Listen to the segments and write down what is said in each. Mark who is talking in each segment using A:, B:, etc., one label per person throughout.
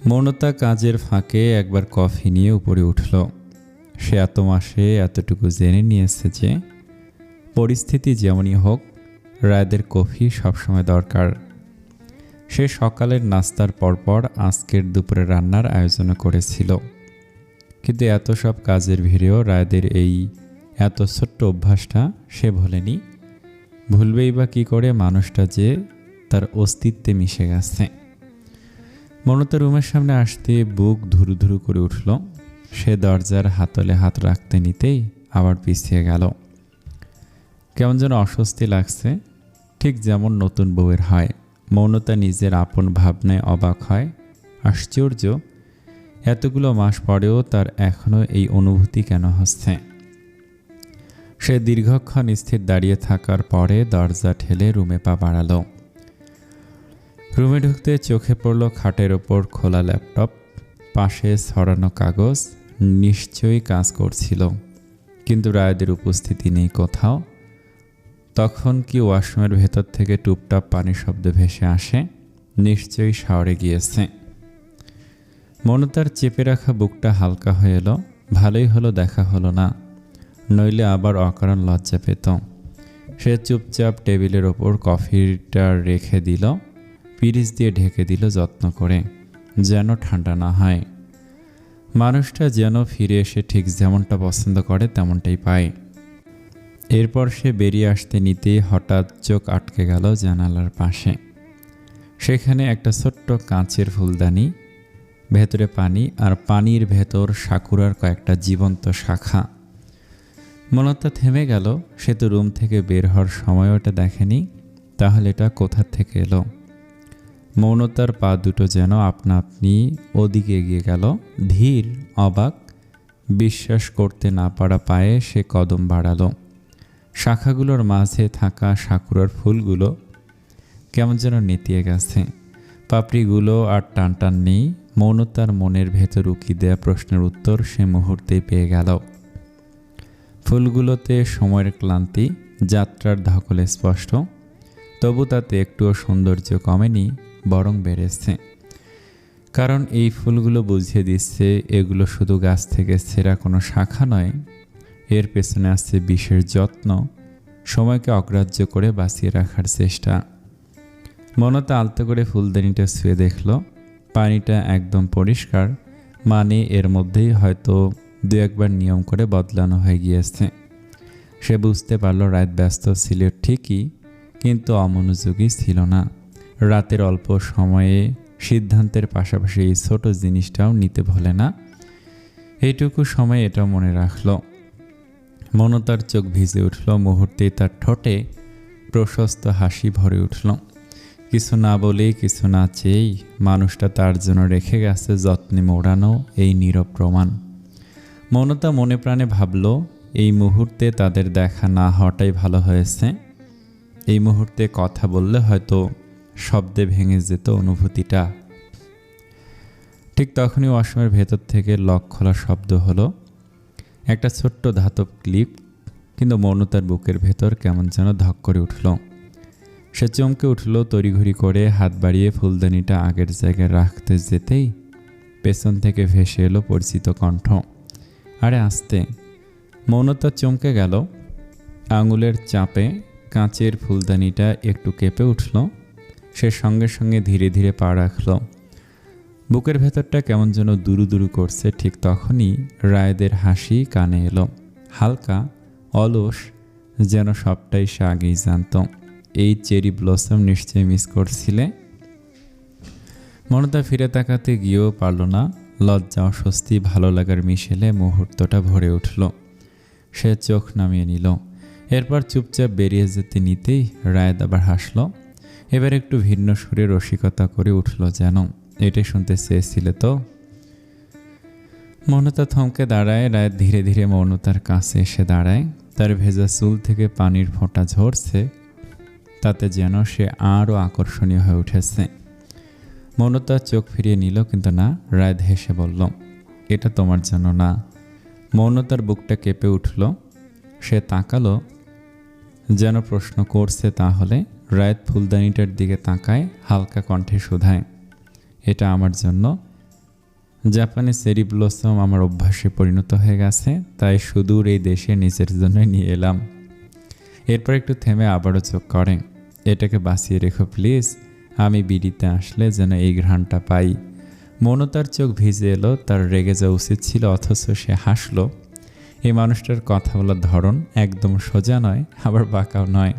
A: মৌনতা কাজের ফাঁকে একবার কফি নিয়ে উপরে উঠল। সে এত মাসে এতটুকু জেনে নিয়েছে যে পরিস্থিতি যেমনই হোক, রায়দের কফি সবসময় দরকার। সে সকালের নাস্তার পরপর আজকের দুপুরে রান্নার আয়োজন করেছিল, কিন্তু এত সব কাজের ভিড়েও রায়দের এই এত ছোট্ট অভ্যাসটা সে ভোলেনি। ভুলবেই বা কী করে, মানুষটা যে তার অস্তিত্বে মিশে গেছে। মৌনতা রুমের সামনে আসতে বুক ধুরু ধুরু করে উঠল। সে দরজার হাতলে হাত রাখতে নিতেই আবার পিছিয়ে গেল। কেমন যেন অস্বস্তি লাগছে, ঠিক যেমন নতুন বউয়ের হয়। মৌনতা নিজের আপন ভাবনায় অবাক হয়। আশ্চর্য, এতগুলো মাস পরেও তার এখনও এই অনুভূতি কেন হচ্ছে। সে দীর্ঘক্ষণ স্থির দাঁড়িয়ে থাকার পরে দরজা ঠেলে রুমে পা বাড়ালো। রুমে ঢুকতে চোখে পড়ল খাটের ওপর খোলা ল্যাপটপ, পাশে ছড়ানো কাগজ। নিশ্চয়ই কাজ করছিল, কিন্তু রায়দের উপস্থিতি নেই কোথাও। তখন কি ওয়াশরুমের ভেতর থেকে টুপটাপ পানির শব্দ ভেসে আসে? নিশ্চয়ই শাওয়ারে গিয়েছে। মৌনতার চেপে রাখা বুকটা হালকা হয়ে এলো। ভালোই হলো দেখা হলো না, নইলে আবার অকারণ লজ্জা পেত। সে চুপচাপ টেবিলের ওপর কফিটা রেখে দিল, পিরিচ দিয়ে ঢেকে দিল যত্ন করে, যেন ঠান্ডা না হয়। মানুষটা যেন ফিরে এসে ঠিক যেমনটা পছন্দ করে তেমনটাই পায়। এরপর সে বেরিয়ে আসতে নিতেই হঠাৎ চোখ আটকে গেল জানালার পাশে। সেখানে একটা ছোট্ট কাঁচের ফুলদানি, ভেতরে পানি, আর পানির ভেতর সাকুরার কয়েকটা জীবন্ত শাখা। মৌনতা থেমে গেল। সে তো রুম থেকে বের হওয়ার সময় ওটা দেখেনি, তাহলে এটা কোথা থেকে এলো? মৌনতার পা দুটো যেন আপনা আপনি ওদিকে এগিয়ে গেল। ধীর, অবাক, বিশ্বাস করতে না পারা পায়ে সে কদম বাড়ালো। শাখাগুলোর মাঝে থাকা সাকুরার ফুলগুলো কেমন যেন নেতিয়ে গেছে। পাপড়িগুলো আর টানটান নেই। মৌনতার মনের ভেতর উকি দেয়া প্রশ্নের উত্তর সে মুহূর্তেই পেয়ে গেল। ফুলগুলোতে সময়ের ক্লান্তি, যাত্রার ধকলে স্পষ্ট, তবু তাতে একটুও সৌন্দর্য কমেনি, বরং বেড়েছে। কারণ এই ফুলগুলো বুঝিয়ে দিচ্ছে এগুলো শুধু গাছ থেকে ছেঁড়া কোনো শাখা নয়, এর পেছনে আছে বিশেষ যত্ন, সময়কে অগ্রাহ্য করে বাঁচিয়ে রাখার চেষ্টা। মৌনতা আলতো করে ফুলদানিটা ছুঁয়ে দেখল, পানিটা একদম পরিষ্কার, মানে এর মধ্যেই হয়তো দু একবার নিয়ম করে বদলানো হয়ে গিয়েছে। সে বুঝতে পারল রাত ব্যস্ত ছিল ঠিকই, কিন্তু অমনোযোগী ছিল না। রাতের অল্প সময়ে সিদ্ধান্তের পাশাপাশি এই ছোট জিনিসটাও নিতে ভোলে না। এইটুকু সময় এটাও মনে রাখল। মৌনতার চোখ ভিজে উঠল। মুহূর্তেই তার ঠোঁটে প্রশস্ত হাসি ভরে উঠল। কিছু না বলেই, কিছু না চেয়েই মানুষটা তার জন্য রেখে গেছে যত্নে মোড়ানো এই নীরব প্রমাণ। মৌনতা মনে প্রাণে ভাবল, এই মুহূর্তে তাদের দেখা না হওয়াটাই ভালো হয়েছে। এই মুহূর্তে কথা বললে হয়তো শব্দে ভেঙে যেত অনুভূতিটা। ঠিক তখনই ওয়াশরুমের ভেতর থেকে লক খোলা শব্দ হলো। একটা ছোট্ট ধাতব ক্লিপ, কিন্তু মৌনতার বুকের ভেতর কেমন যেন ধক করে উঠল। সে চমকে উঠল। তড়িঘড়ি করে হাত বাড়িয়ে ফুলদানিটা আগের জায়গায় রাখতে যেতেই পেছন থেকে ভেসে এলো পরিচিত কণ্ঠ। আরে আস্তে! মৌনতা চমকে গেল। আঙুলের চাপে কাঁচের ফুলদানিটা একটু কেঁপে উঠল। সে সঙ্গে সঙ্গে ধীরে ধীরে পা রাখল। বুকের ভেতরটা কেমন যেন দুরু দুরু করছে। ঠিক তখনই রায়দের হাসি কানে এলো, হালকা, অলস, যেন সবটাই সে আগেই জানত। এই চেরি ব্লসম নিশ্চয়ই মিস করছিলে। মৌনতা ফিরে তাকাতে গিয়েও পারল না। লজ্জা, অস্বস্তি, ভালো লাগার মিশেলে মুহূর্তটা ভরে উঠল। সে চোখ নামিয়ে নিল। এরপর চুপচাপ বেরিয়ে যেতে নিতেই রায়দ আবার হাসল। এবার একটু ভিন্ন সুরে রসিকতা করে উঠল যেন, এটাই শুনতে চেয়েছিলে তো? মৌনতা থমকে দাঁড়ায়। রায়দ ধীরে ধীরে মৌনতার কাছে এসে দাঁড়ায়। তার ভেজা চুল থেকে পানির ফোঁটা ঝরছে, তাতে যেন সে আরও আকর্ষণীয় হয়ে উঠেছে। মৌনতা চোখ ফিরিয়ে নিল, কিন্তু না। রায়দ হেসে বলল, এটা তোমার জন্য না। মৌনতার বুকটা কেঁপে উঠল। সে তাকালো, যেন প্রশ্ন করছে তাহলে। রায়দ ফুলদানিটার দিকে তাকায়, হালকা কণ্ঠে শুধায়, এটা আমার জন্য? জাপানে চেরি ব্লসম আমার অভ্যাসে পরিণত হয়ে গেছে, তাই সুদূর এই দেশে নিজের জন্য নিয়ে এলাম। এরপর একটু থেমে আবারও চোখ করে। এটাকে বাঁচিয়ে রেখো প্লিজ, আমি বিড়িতে আসলে যেন এই ঘ্রাণটা পাই। মৌনতার চোখ ভিজে এলো। তার রেগে যাওয়া উচিত ছিল, অথচ সে হাসলো। এই মানুষটার কথা বলার ধরন একদম সোজা নয়, আবার বাঁকাও নয়।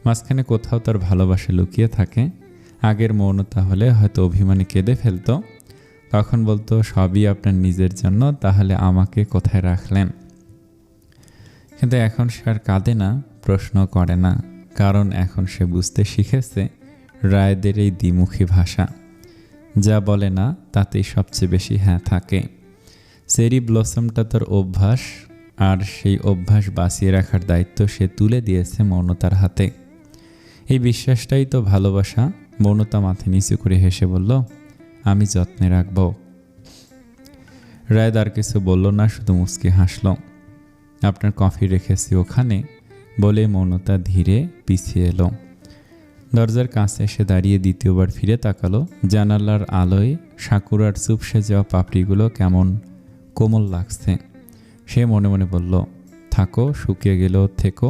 A: মাঝখানে কোথাও তার ভালোবাসা লুকিয়ে থাকে। আগের মৌনতা হলে হয়তো অভিমানী কেঁদে ফেলতো, তখন বলতো সবই আপনার নিজের জন্য, তাহলে আমাকে কোথায় রাখলেন। কিন্তু এখন সে আর কাঁদে না, প্রশ্ন করে না, কারণ এখন সে বুঝতে শিখেছে রায়দের এই দ্বিমুখী ভাষা। যা বলে না তাতেই সবচেয়ে বেশি হ্যাঁ থাকে। চেরি ব্লসমটা তার অভ্যাস, আর সেই অভ্যাস বাঁচিয়ে রাখার দায়িত্ব সে তুলে দিয়েছে মৌনতার হাতে। এই বিশ্বাসটাই তো ভালোবাসা। মৌনতা মাথা নিচু করে হেসে বলল, আমি যত্নে রাখব। রায়দ আর কিছু বলল না, শুধু মুচকি হাসল। আপনার কফি রেখেছি ওখানে, বলে মৌনতা ধীরে পিছিয়ে এলো। দরজার কাছে এসে দাঁড়িয়ে দ্বিতীয়বার ফিরে তাকালো। জানালার আলোয় সাকুরার চুপসে যাওয়া পাপড়িগুলো কেমন কোমল লাগছে। সে মনে মনে বলল, থাকো, শুকিয়ে গেলেও থেকো,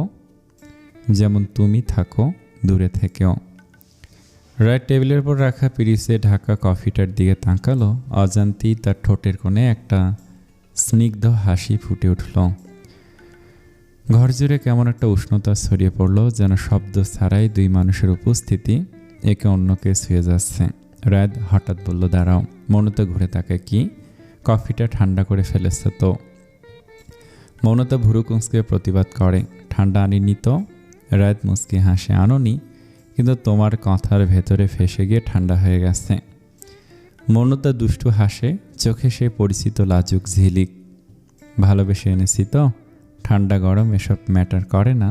A: যেমন তুমি থাকো, দূরে থেকেও। রায় টেবিলের পর রাখা পিরিচে ঢাকা কফিটার দিকে তাকালো। অজান্তেই তার ঠোঁটের কোণে একটা স্নিগ্ধ হাসি ফুটে উঠল। ঘর জুড়ে কেমন একটা উষ্ণতা ছড়িয়ে পড়ল, যেন শব্দ ছাড়াই দুই মানুষের উপস্থিতি একে অন্যকে ছুঁয়ে যাচ্ছে। রায় হঠাৎ বলল, দাঁড়াও। মৌনতা ঘুরে তাকায়, কি? কফিটা ঠান্ডা করে ফেলেছে তো। মৌনতা ভুরু কুঁচকে প্রতিবাদ করে, ঠান্ডা আনিনি তো। রায় মুচকি হাসে, আনোনি, কিন্তু তোমার কথার ভেতরে ফেসে গিয়ে ঠান্ডা হয়ে গেছে। মৌনতা দুষ্টু হাসে, চোখে সে পরিচিত লাজুক ঝিলিক। ভালোবেসে এনেছি তো, ঠান্ডা গরম এসব ম্যাটার করে না।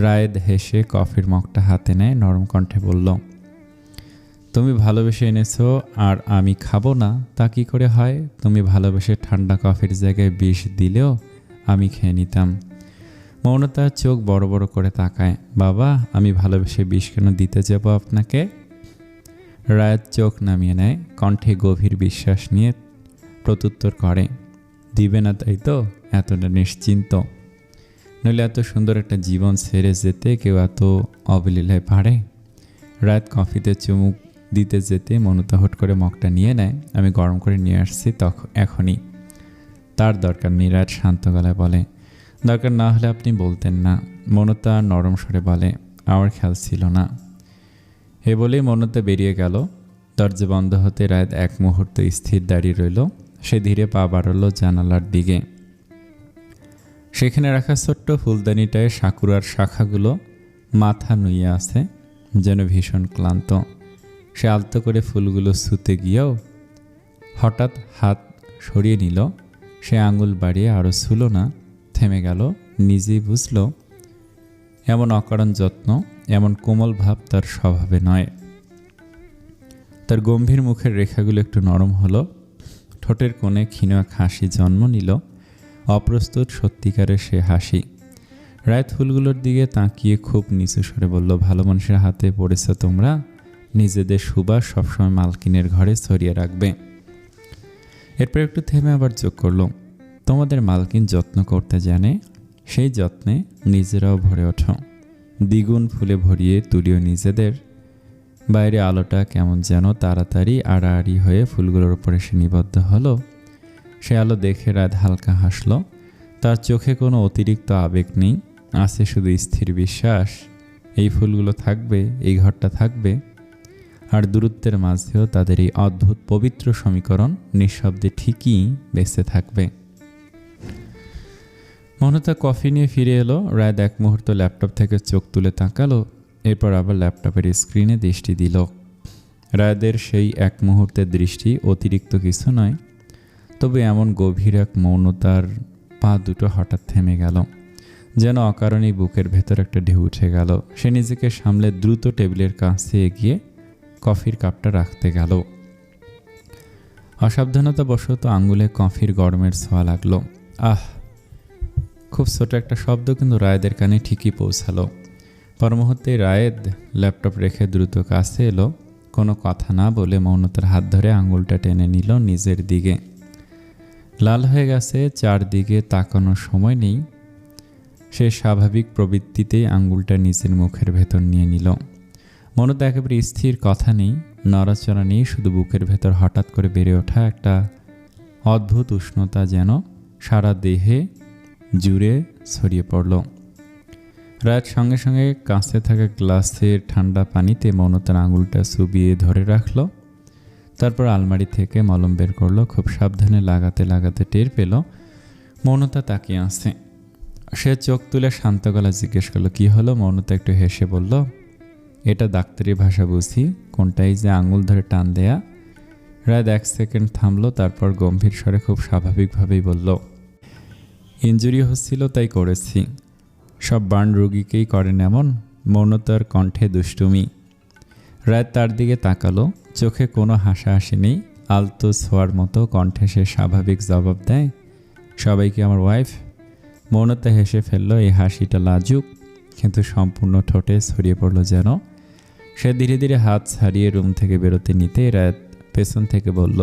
A: রায়েদ হেসে কফির মগটা হাতে নেয়, নরম কণ্ঠে বলল, তুমি ভালোবেসে এনেছো আর আমি খাবো না তা কি করে হয়? তুমি ভালোবেসে ঠান্ডা কফির জায়গায় বিষ দিলেও আমি খেয়ে নিতাম। মৌনতা চোখ বড় বড় করে তাকায়, বাবা, আমি ভালোবেসে বিষ কেন দিতে যাব আপনাকে? রায়েদ চোখ নামিয়ে নেয়, কণ্ঠে গভীর বিশ্বাস নিয়ে প্রত্যুত্তর করে, দিবে না তাই তো এতটা নিশ্চিন্ত? নইলে এত সুন্দর একটা জীবন ছেড়ে যেতে কেউ এত অবলীলায় পারে? রাত কফিতে চুমুক দিতে যেতে মৌনতা হুট করে মগটা নিয়ে নেয়। আমি গরম করে নিয়ে আসছি এখনই। তার দরকার নেই, রাত শান্ত গলায় বলে। দরকার না হলে আপনি বলতেন না। মৌনতা নরম স্বরে বলে, আমার খেয়াল ছিল না। এ বলেই মৌনতা বেরিয়ে গেল। দরজা বন্ধ হতে রাত এক মুহূর্ত স্থির দাঁড়িয়ে রইল। সে ধীরে পা বাড়ালো জানালার দিকে। সেখানে রাখা ছোট্ট ফুলদানিটায় সাকুরার শাখাগুলো মাথা নুইয়ে আছে, যেন ভীষণ ক্লান্ত। সে আলতো করে ফুলগুলো ছুঁতে গিয়েও হঠাৎ হাত সরিয়ে নিল। সে আঙুল বাড়িয়ে আরও ছুঁল না, থেমে গেল। নিজেই বুঝল এমন অকারণ যত্ন, এমন কোমল ভাব তার স্বভাবে নয়। তার গম্ভীর মুখের রেখাগুলো একটু নরম হলো। ঠোঁটের কোণে ক্ষীণ এক হাসি জন্ম নিল, অপ্রস্তুত সত্যিকারের সে হাসি। রায় ফুলগুলোর দিকে তাকিয়ে খুব নিচু স্বরে বলল, ভালো মানুষের হাতে পড়েছ তোমরা, নিজেদের সুবাস সবসময় মালকিনের ঘরে ছড়িয়ে রাখবে। এরপর একটু থেমে আবার যোগ করল, তোমাদের মালকিন যত্ন করতে জানে, সেই যত্নে নিজেরাও ভরে ওঠো। দ্বিগুণ ফুলে ভরিয়ে তুলিও নিজেদের। বাইরে আলোটা কেমন যেন তাড়াতাড়ি আড়াআড়ি হয়ে ফুলগুলোর উপরে সে নিবদ্ধ হলো। সে আলো দেখে রাত হালকা হাসল। তার চোখে কোনো অতিরিক্ত আবেগ নেই, আছে শুধু স্থির বিশ্বাস। এই ফুলগুলো থাকবে, এই ঘরটা থাকবে, আর দূরত্বের মাঝেও তাদের এই অদ্ভুত পবিত্র সমীকরণ নিঃশব্দে ঠিকই বেঁচে থাকবে। মৌনতা কফি নিয়ে ফিরে এলো। রাত এক মুহূর্ত ল্যাপটপ থেকে চোখ তুলে তাকালো, এরপর আবার ল্যাপটপের স্ক্রিনে দৃষ্টি দিল। রায়দের সেই এক মুহূর্তের দৃষ্টি অতিরিক্ত কিছু নয়, তবে এমন গভীর এক মৌনতার পা দুটো হঠাৎ থেমে গেল, যেন অকারণেই বুকের ভেতর একটা ঢেউ উঠে গেল। সে নিজেকে সামলে দ্রুত টেবিলের কাছে এগিয়ে কফির কাপটা রাখতে গেল। অসাবধানতাবশত আঙ্গুলে কফির গরমের ছোঁয়া লাগলো। আহ! খুব ছোট একটা শব্দ, কিন্তু রায়েদের কানে ঠিকই পৌঁছালো। পরমুহূর্তে রায়েদ ল্যাপটপ রেখে দ্রুত কাছে এলো। কোনো কথা না বলে মৌনতার হাত ধরে আঙুলটা টেনে নিল নিজের দিকে। লাল হয়ে গেছে, চারদিকে তাকানোর সময় নেই। সে স্বাভাবিক প্রবৃত্তিতেই আঙুলটা নিজের মুখের ভেতর নিয়ে নিল। মৌনতা একেবারে স্থির, কথা নেই, নড়াচড়া নেই, শুধু বুকের ভেতর হঠাৎ করে বেড়ে ওঠা একটা অদ্ভুত উষ্ণতা যেন সারা দেহে জুড়ে ছড়িয়ে পড়ল। রাত সঙ্গে সঙ্গে কাঁচে থাকা গ্লাসের ঠান্ডা পানিতে মৌনতার আঙুলটা চুবিয়ে ধরে রাখল। তারপর আলমারি থেকে মলম বের করলো। খুব সাবধানে লাগাতে লাগাতে টের পেল মৌনতা তাকিয়ে আছে। সে চোখ তুলে শান্ত গলা জিজ্ঞেস করলো, কী হলো? মৌনতা একটু হেসে বলল, এটা ডাক্তারি ভাষা বুঝি, কোনটাই যে আঙুল ধরে টান দেয়া। রাত 1 সেকেন্ড থামলো, তারপর গম্ভীর স্বরে খুব স্বাভাবিকভাবেই বলল, ইনজুরি হচ্ছিল তাই করেছি। সব বার্ন রোগীকেই করেন এমন। মৌনতার কণ্ঠে দুষ্টুমি। রাত তার দিকে তাকালো, চোখে কোনো হাসাহাসি নেই, আলতো ছোঁয়ার মতো কণ্ঠে সে স্বাভাবিক জবাব দেয়, সবাই কি আমার ওয়াইফ? মৌনতা হেসে ফেলল। এই হাসিটা লাজুক কিন্তু সম্পূর্ণ ঠোঁটে ছড়িয়ে পড়ল যেন। সে ধীরে ধীরে হাত ছাড়িয়ে রুম থেকে বেরোতে নিতে রাত পেছন থেকে বলল,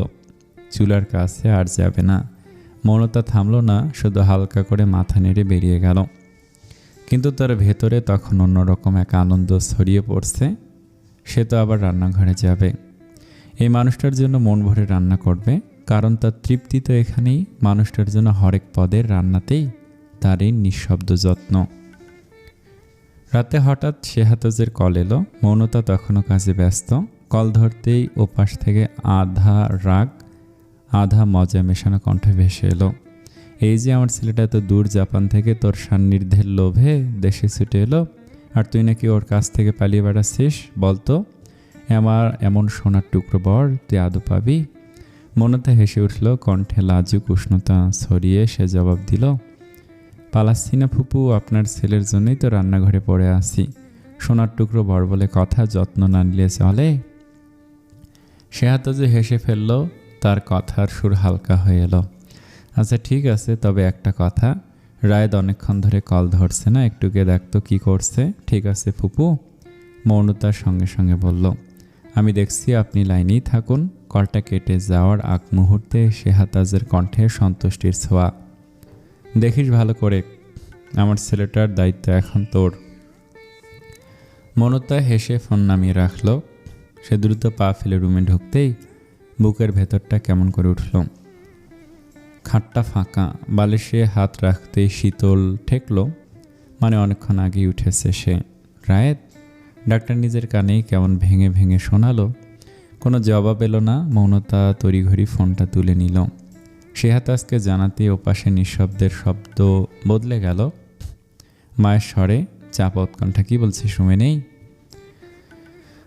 A: চুলার কাছে আর যাবে না। মৌনতা থামল না, শুধু হালকা করে মাথা নেড়ে বেরিয়ে গেল। কিন্তু তার ভেতরে তখন অন্যরকম এক আনন্দ ছড়িয়ে পড়ছে। সে তো আবার রান্নাঘরে যাবে। এই মানুষটার জন্য মন ভরে রান্না করবে, কারণ তার তৃপ্তি তো এখানেই। মানুষটার জন্য হরেক পদের রান্নাতেই তার এই নিঃশব্দ যত্ন। রাতে হঠাৎ শেহাতজের কল এলো। মৌনতা তখনও কাজে ব্যস্ত। কল ধরতেই ওপাশ থেকে আধা রাগ আধা মজা মেশানো কণ্ঠ ভেসে এলো, এই যে আমার ছেলেটা এত দূর জাপান থেকে তোর সান্নিধ্যের লোভে দেশে ছুটে এলো, আর তুই নাকি ওর কাছ থেকে পালিয়ে বেড়াচ্ছিস। বলতো, আমার এমন সোনার টুকরো বর তুই আদৌ পাবি? মৌনতা হেসে উঠল, কণ্ঠে লাজুক উষ্ণতা ছড়িয়ে সে জবাব দিল, পালাচ্ছি না ফুপু, আপনার ছেলের জন্যই তো রান্নাঘরে পড়ে আসি। সোনার টুকরো বর বলে কথা, যত্ন না নিলে চলে? শেহাতজে হেসে ফেলল, তার কথার সুর হালকা হয়ে এলো। আচ্ছা ঠিক আছে, তবে একটা কথা, রায়েদ অনেকক্ষণ ধরে কল ধরছে না, একটুকে দেখতো কি করছে। ঠিক আছে ফুপু, মৌনতার সঙ্গে সঙ্গে বলল, আমি দেখছি আপনি লাইনেই থাকুন। কলটা কেটে যাওয়ার আগ মুহূর্তে শেহাতাজের কণ্ঠে সন্তুষ্টির ছোঁয়া। দেখিস ভালো করে, আমার ছেলেটার দায়িত্ব এখন তোর। মৌনতা হেসে ফোন নামিয়ে রাখল। সে দ্রুত পা ফেলে রুমে ঢুকতেই বুকের ভেতরটা কেমন করে উঠল। খাটটা ফাঁকা, বালিশে হাত রাখতেই শীতল ঠেকল। মানে অনেকক্ষণ আগেই উঠেছে সে। রায়েত? ডাক্তার নিজের কানেই কেমন ভেঙে ভেঙে শোনালো। কোনো জবাব এলো না। মৌনতা তড়িঘড়ি ফোনটা তুলে নিল। শেহাতাজকে জানাতে ওপাশে নিঃশব্দের শব্দ বদলে গেল। মায়ের স্বরে চাপা উৎকণ্ঠা, কি বলছিস রুমে নেই?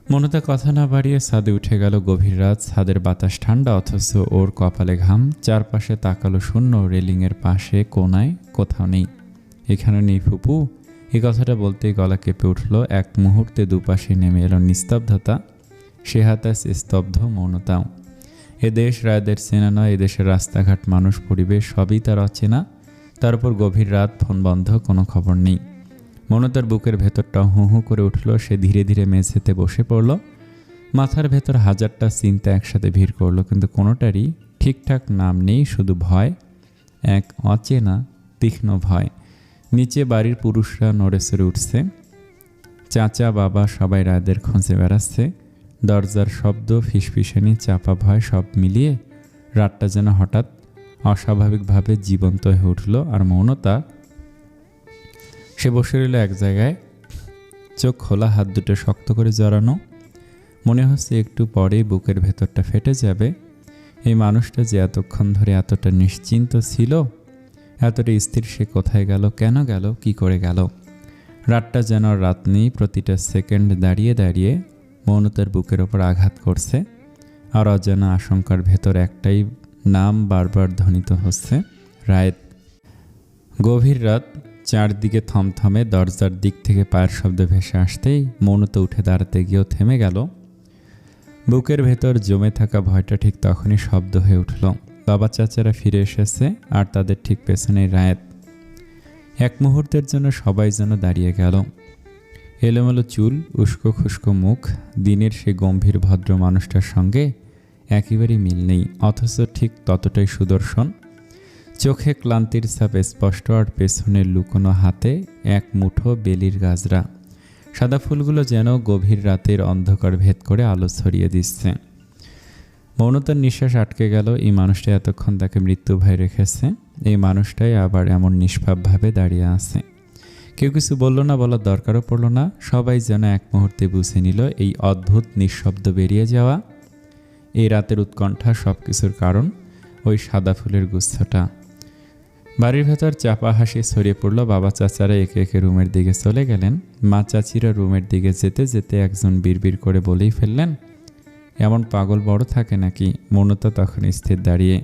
A: মৌনতা কথা না বাড়িয়ে ছাদে উঠে গেল। গভীর রাত, ছাদের বাতাস ঠান্ডা, অথচ ওর কপালে ঘাম। চারপাশে তাকালো শূন্য, রেলিংয়ের পাশে কোনায় কোথাও নেই। এখানে নেই ফুপু। এই কথাটা বলতেই গলা কেঁপে উঠল। এক মুহূর্তে দুপাশে নেমে এলো নিস্তব্ধতা। শেহাতাজ স্তব্ধ, মৌনতাও। এদেশ রায়দের চেনা নয়, এদেশের রাস্তাঘাট, মানুষ, পরিবেশ সবই তার অচেনা। তার উপর গভীর রাত, ফোন বন্ধ, কোনো খবর নেই। মৌনতার বুকের ভেতরটা হু হু করে উঠল। সে ধীরে ধীরে মেঝেতে বসে পড়ল। মাথার ভেতর হাজারটা চিন্তা একসাথে ভিড় করল, কিন্তু কোনোটারই ঠিকঠাক নাম নেই, শুধু ভয়, এক অচেনা তীক্ষ্ণ ভয়। নিচে বাড়ির পুরুষরা নড়ে চড়ে উঠছে। চাচা, বাবা সবাই রায়দের খোঁজে বেড়াচ্ছে। দরজার শব্দ, ফিসফিসানি, চাপা ভয় সব মিলিয়ে রাতটা যেন হঠাৎ অস্বাভাবিকভাবে জীবন্ত হয়ে উঠল। আর মৌনতা, সে বসে রইল এক জায়গায়, চোখ খোলা, হাত দুটো শক্ত করে জড়ানো। মনে হচ্ছে একটু পরেই বুকের ভেতরটা ফেটে যাবে। এই মানুষটা যে এতক্ষণ ধরে এতটা নিশ্চিন্ত ছিল, এতটা স্থির, সে কোথায় গেল, কেন গেল, কি করে গেল? রাতটা যেন রাত নেই, প্রতিটা সেকেন্ড দাঁড়িয়ে দাঁড়িয়ে মৌনতার বুকের ওপর আঘাত করছে। আর অজানা আশঙ্কার ভেতর একটাই নাম বারবার ধ্বনিত হচ্ছে, রায়েত। গভীর রাত, চারদিকে থমথমে। দরজার দিক থেকে পায়ের শব্দ ভেসে আসতেই মৌনতা উঠে দাঁড়াতে গিয়েও থেমে গেল। বুকের ভেতর জমে থাকা ভয়টা ঠিক তখনই শব্দ হয়ে উঠল। বাবা চাচারা ফিরে এসেছে, আর তাদের ঠিক পেছনেই রায়েত। এক মুহূর্তের জন্য সবাই যেন দাঁড়িয়ে গেল। এলোমেলো চুল, উস্কো খুস্কো মুখ, দিনের সে গম্ভীর ভদ্র মানুষটার সঙ্গে একেবারেই মিল নেই, অথচ ঠিক ততটাই সুদর্শন। চোখে ক্লান্তির ছাপ স্পষ্ট, আর পেছনের লুকোনো হাতে এক মুঠো বেলির গাজরা। সাদা ফুলগুলো যেন গভীর রাতের অন্ধকার ভেদ করে আলো ছড়িয়ে দিচ্ছে। মৌনতার নিঃশ্বাস আটকে গেল। এই মানুষটা এতক্ষণ তাকে মৃত্যু ভয় রেখেছে, এই মানুষটাই আবার এমন নিষ্পাপভাবে দাঁড়িয়ে আছে। কেউ কিছু বলল না, বলার দরকারও পড়ল না। সবাই যেন এক মুহূর্তে বুঝে নিল এই অদ্ভুত নিঃশব্দ বেরিয়ে যাওয়া, এই রাতের উৎকণ্ঠা সব কিছুর কারণ ওই সাদা ফুলের গুচ্ছটা। বাড়ির ভেতর চাপা হাসি ছড়িয়ে পড়ল। বাবা চাচারা একে একে রুমের দিকে চলে গেলেন। মা চাচিরা রুমের দিকে যেতে যেতে একজন বিড়বিড় করে বলেই ফেললেন, এমন পাগল বড় থাকে নাকি? মৌনতা তখন স্থির দাঁড়িয়ে।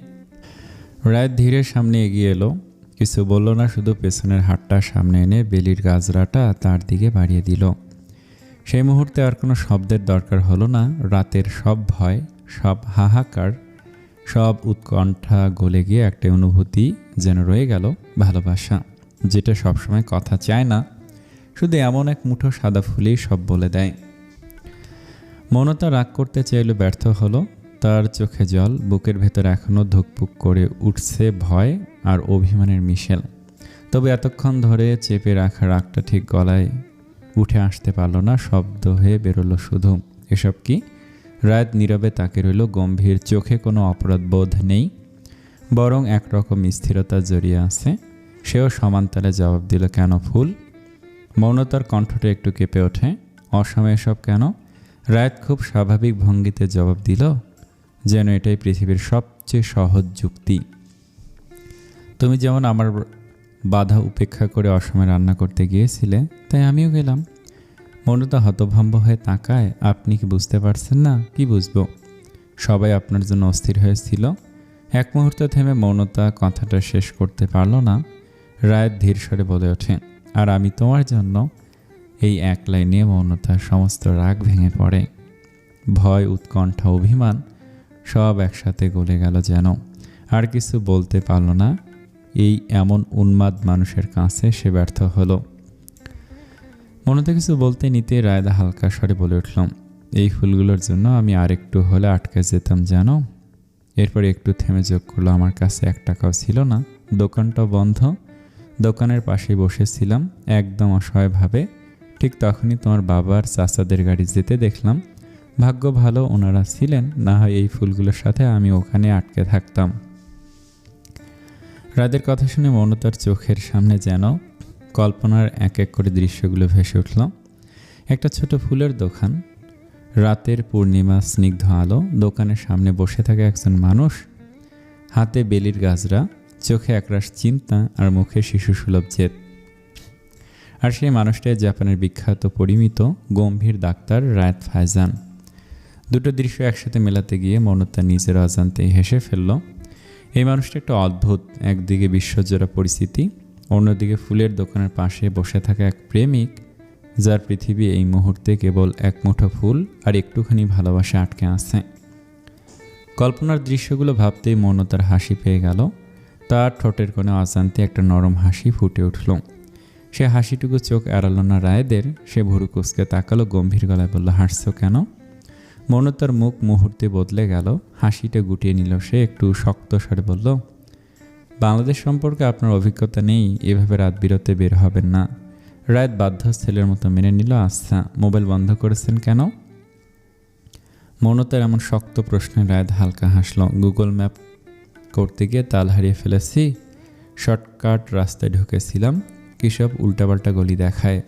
A: রাত ধীরে সামনে এগিয়ে এলো, কিছু বলল না, শুধু পেছনের হাতটা সামনে এনে বেলির গাজরাটা তার দিকে বাড়িয়ে দিল। সেই মুহূর্তে আর কোনো শব্দের দরকার হলো না। রাতের সব ভয়, সব হাহাকার, সব উৎকণ্ঠা গলে গিয়ে একটা অনুভূতি যেন রয়ে গেল, ভালোবাসা, যেটা সবসময় কথা চায় না, শুধু এমন এক মুঠো সাদা ফুলেই সব বলে দেয়। মৌনতা রাগ করতে চাইলে ব্যর্থ হলো। তার চোখে জল, বুকের ভেতর এখনও ধুকপুক করে উঠছে ভয় আর অভিমানের মিশেল। তবে এতক্ষণ ধরে চেপে রাখা রাগটা ঠিক গলায় উঠে আসতে পারল না, শব্দ হয়ে বেরোলো শুধু। এসব কি? রাত নীরবে তাকে রইল, গম্ভীর চোখে কোনো অপরাধ বোধ নেই, বরং একরকম স্থিরতা জড়িয়ে আছে। সেও সমানতালে জবাব দিল, কেন ফুল? মৌনতার কণ্ঠটা একটু কেঁপে ওঠে, অসময়ে এসব কেন? রাত খুব স্বাভাবিক ভঙ্গিতে জবাব দিল, যেন এটাই পৃথিবীর সবচেয়ে সহজ যুক্তি। তুমি যেমন আমার বাধা উপেক্ষা করে অসময়ে রান্না করতে গিয়েছিলে, তাই আমিও গেলাম। মৌনতা হতভম্ব হয়ে তাকায়। আপনি কি বুঝতে পারছেন না? কি বুঝবো? সবাই আপনার জন্য অস্থির হয়েছিল। এক মুহূর্ত থেমে মৌনতা কথাটা শেষ করতে পারল না। রাত ধীর স্বরে বলে ওঠে, আর আমি তোমার জন্য। এই এক লাইনে মৌনতার সমস্ত রাগ ভেঙে পড়ে। ভয়, উৎকণ্ঠা, অভিমান সব একসাথে গলে গেল যেন। আর কিছু বলতে পারল না। এই এমন উন্মাদ মানুষের কাছে সে ব্যর্থ হলো। মৌনতা কিছু বলতে নিতে রায়দা হালকা স্বরে বলে উঠল, এই ফুলগুলোর জন্য আমি আরেকটু হলে আটকে যেতাম জানো। এরপর একটু থেমে যোগ করলো, আমার কাছে 1 টাকাও ছিল না, দোকানটাও বন্ধ, দোকানের পাশেই বসেছিলাম একদম অসহায়ভাবে। ঠিক তখনই তোমার বাবার চাচাদের গাড়ি যেতে দেখলাম। ভাগ্য ভালো ওনারা ছিলেন, না হয় এই ফুলগুলোর সাথে আমি ওখানে আটকে থাকতাম। রাতের কথা শুনে মৌনতার চোখের সামনে যেন কল্পনার এক এক করে দৃশ্যগুলো ভেসে উঠল। একটা ছোট ফুলের দোকান, রাতের পূর্ণিমা স্নিগ্ধ আলো, দোকানের সামনে বসে থাকা একজন মানুষ, হাতে বেলির গাজরা, চোখে একরাশ চিন্তা আর মুখে শিশুসুলভ জেদ। আর সেই মানুষটাই জাপানের বিখ্যাত পরিমিত গম্ভীর ডাক্তার রায়েত ফায়জান। দুটো দৃশ্য একসাথে মেলাতে গিয়ে মৌনতা নিজের অজান্তেই হেসে ফেলল। এই মানুষটা একটা অদ্ভুত, একদিকে বিশ্বজোড়া পরিস্থিতি, অন্যদিকে ফুলের দোকানের পাশে বসে থাকা এক প্রেমিক, যার পৃথিবী এই মুহূর্তে কেবল এক মুঠো ফুল আর একটুখানি ভালোবাসা আটকে আছে। কল্পনার দৃশ্যগুলো ভাবতেই মৌনতার হাসি পেয়ে গেল। তার ঠোঁটের কোণে অজান্তে একটা নরম হাসি ফুটে উঠল। সে হাসিটুকু চোখ এড়ালো না রায়দের। সে ভুরু কুঁচকে তাকালো, গম্ভীর গলায় বলল, হাসছো কেন? মৌনতার মুখ মুহূর্তে বদলে গেল, হাসিটা গুটিয়ে নিল। সে একটু শক্ত স্বরে বলল, বাংলাদেশ সম্পর্কে আপনার অভিজ্ঞতা নেই, এভাবে রাত বিরতে বের হবেন না। রাত বাধ্য ছেলের মতো মেনে নিল, আচ্ছা মোবাইল বন্ধ করেছেন কেন? মৌনতার এমন শক্ত প্রশ্নে রাত হালকা হাসল। গুগল ম্যাপ করতে গিয়ে তাল হারিয়ে ফেলেছি, শর্টকাট রাস্তায় ঢুকেছিলাম, কী সব উল্টাপাল্টা গলি দেখায়।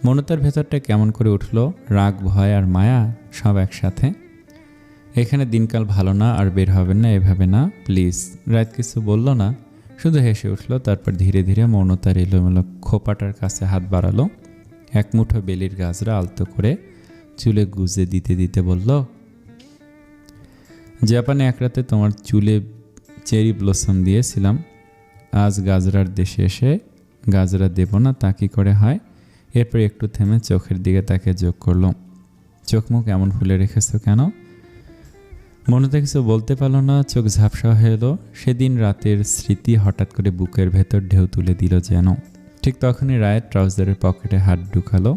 A: মৌনতার ভেতরটা কেমন করে উঠল, রাগ, ভয় আর মায়া সব একসাথে। এখানে দিনকাল ভালো না, আর বের হবেন না এভাবে না প্লিজ। রাত কিছু বলল না, শুধু হেসে উঠল। তারপর ধীরে ধীরে মৌনতার এলোমেলো খোপাটার কাছে হাত বাড়ালো, এক মুঠো বেলির গাজরা আলতো করে চুলে গুজে দিতে দিতে বলল, জাপানে এক রাতে তোমার চুলে চেরি ব্লসম দিয়েছিলাম, আজ গাজরার দেশে এসে গাজরা দেব না তা কি করে হয়? এরপর একটু থেমে চোখের দিকে তাকে যোগ করলো, চোখ মুখ এমন ফুলে রেখেছ কেন? মৌনতা কিছু বলতে পারল না, চোখ ঝাপসা হয়ে এলো। সেদিন রাতের স্মৃতি হঠাৎ করে বুকের ভেতর ঢেউ তুলে দিল যেন। ঠিক তখনই রায়ের ট্রাউজারের পকেটে হাত ঢুকালো,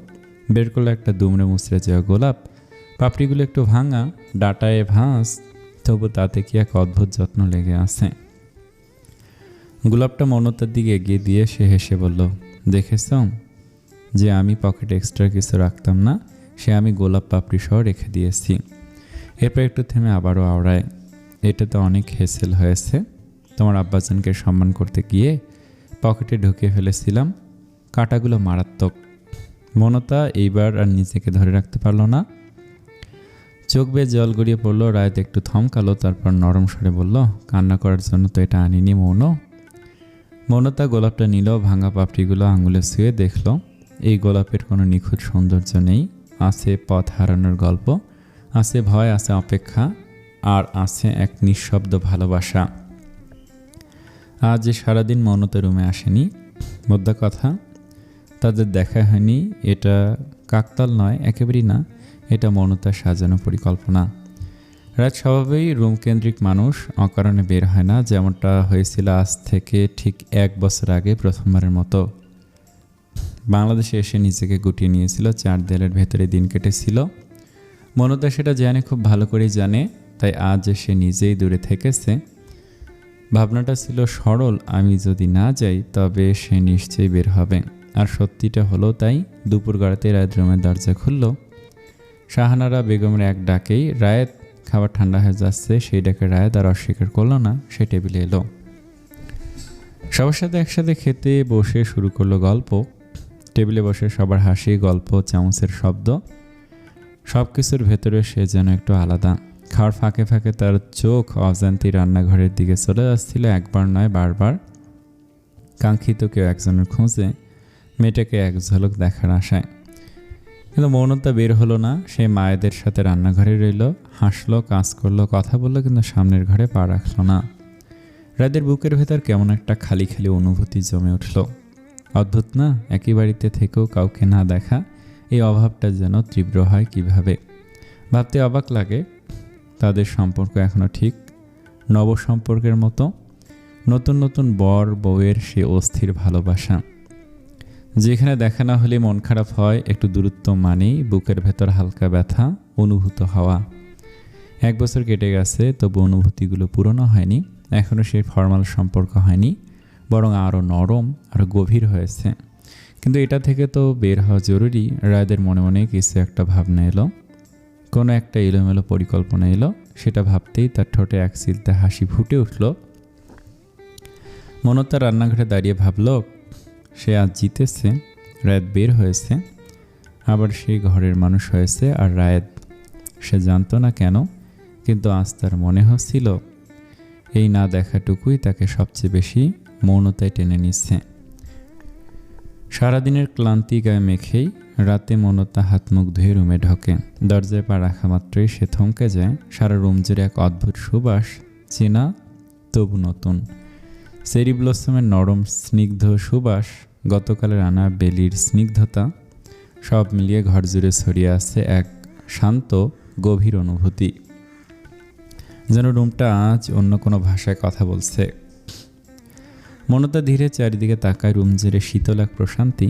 A: বের করলো একটা দুমড়ে মুচড়ে যাওয়া গোলাপ। পাপড়িগুলো একটু ভাঙা, ডাটায় ভাঁজ, তবু তাতে কি এক অদ্ভুত যত্ন লেগে আছে। গোলাপটা মনতার দিকে এগিয়ে দিয়ে সে হেসে বলল, দেখেছ, যে আমি পকেটে এক্সট্রা কিছু রাখতাম না, সে আমি গোলাপ পাপড়ি সহ রেখে দিয়েছি। এরপর একটু থেমে আবারও আওড়ায়, এটা তো অনেক হেসেল হয়েছে। তোমার আব্বাজানকে সম্মান করতে গিয়ে পকেটে ঢুকিয়ে ফেলেছিলাম। কাঁটাগুলো মারাত্মক। মনতা এইবার আর নিজেকে ধরে রাখতে পারল না, চোখ বেয়ে জল গড়িয়ে পড়লো। রায়ত একটু থমকালো, তারপর নরম স্বরে বলল, কান্না করার জন্য তো এটা আনিনি মৌন। মৌনতা গোলাপটা নিল, ভাঙা পাপড়িগুলো আঙুলে ছুঁয়ে দেখল এই গোলাপের কোনো নিখুঁত সৌন্দর্য নেই। আছে পথ হারানোর গল্প, আছে ভয়, আছে অপেক্ষা, আর আছে এক নিঃশব্দ ভালোবাসা। আজ যে সারাদিন মৌনতা রুমে আসেনি, মোদ্দা কথা তাদের দেখা হয়নি। এটা কাকতাল নয়, একেবারেই না, এটা মৌনতার সাজানো পরিকল্পনা। রাত স্বভাবেই রুমকেন্দ্রিক মানুষ, অকারণে বের হয় না, যেমনটা হয়েছিল আজ থেকে ঠিক 1 বছর আগে প্রথমবারের মতো। বাংলাদেশে এসে নিজেকে গুটিয়ে নিয়েছিল, 4 দেয়ালের ভেতরে দিন কেটেছিল। মৌনতা সেটা জানে, খুব ভালো করেই জানে, তাই আজ সে নিজেই দূরে থেকেছে। ভাবনাটা ছিল সরল, আমি যদি না যাই তবে সে নিশ্চয়ই বের হবে। আর সত্যিটা হলো তাই। দুপুর গড়াতে রায়েত রুমের দরজা খুলল। শাহানারা বেগমের এক ডাকেই রায়েত, খাবার ঠান্ডা হয়ে যাচ্ছে, সেই ডাকে রায়েত আর অস্বীকার করলো না। সে টেবিলে এলো, সবার সাথে একসাথে খেতে বসে শুরু করলো গল্প। টেবিলে বসে সবার হাসি, গল্প, চামচের শব্দ, সব কিছুর ভেতরে সে যেন একটু আলাদা। খাওয়ার ফাঁকে ফাঁকে তার চোখ অজান্তি রান্নাঘরের দিকে চলে যাচ্ছিল, একবার নয় বারবার। কাঙ্ক্ষিত কেউ একজনের খোঁজে, মেয়েটাকে এক ঝলক দেখার আশায়। কিন্তু মৌনতা বের হলো না। সে মায়েদের সাথে রান্নাঘরে রইল, হাসলো, কাজ করলো, কথা বললো, কিন্তু সামনের ঘরে পা রাখলো না। রাদের বুকের ভেতর কেমন একটা খালি খালি অনুভূতি জমে উঠল। অদ্ভুত না, একই বাড়িতে থেকেও কাউকে না দেখা, এই অভাবটা যেন তীব্র হয় কিভাবে। ভাবতে অবাক লাগে, তাদের সম্পর্ক এখনও ঠিক নব সম্পর্কের মতো। নতুন নতুন বর বউয়ের সে অস্থির ভালোবাসা, যেখানে দেখা না হলে মন খারাপ হয়, একটু দূরত্ব মানেই বুকের ভেতর হালকা ব্যথা অনুভূত হওয়া। 1 বছর কেটে গেছে, তবু অনুভূতিগুলো পুরনো হয়নি। এখনও সেই ফর্মাল সম্পর্ক হয়নি, বরং আরও নরম, আরও গভীর হয়েছে। কিন্তু এটা থেকে তো বের হওয়া জরুরি। রায়দের মনে মনে কিছু একটা ভাবনা এলো, কোনো একটা এলোমেলো পরিকল্পনা এলো। সেটা ভাবতেই তার ঠোঁটে এক চিলতে হাসি ফুটে উঠল। মনতা রান্নাঘরে দাঁড়িয়ে ভাবল, সে আজ জিতেছে, রায়েত বের হয়েছে, আবার সেই ঘরের মানুষ হয়েছে। আর রায়েত, সে জানতো না কেন, কিন্তু আজ তার মনে হচ্ছিল এই না দেখাটুকুই তাকে সবচেয়ে বেশি মৌনতায় টেনে নিচ্ছে। সারাদিনের ক্লান্তি গায়ে মেখেই রাতে মৌনতা হাত মুখ ধুয়ে রুমে ঢোকে। দরজায় পা রাখা মাত্রই সে থমকে যায়। সারা রুম জুড়ে এক অদ্ভুত সুবাস, চেনা তবু নতুন। চেরি ব্লসমের নরম স্নিগ্ধ সুবাস, গতকালের আনা বেলির স্নিগ্ধতা, সব মিলিয়ে ঘর জুড়ে ছড়িয়ে আছে এক শান্ত গভীর অনুভূতি, যেন রুমটা আজ অন্য কোনো ভাষায় কথা বলছে। মনতা ধীরে চারিদিকে তাকায়। রুম জুড়ে শীতল এক প্রশান্তি।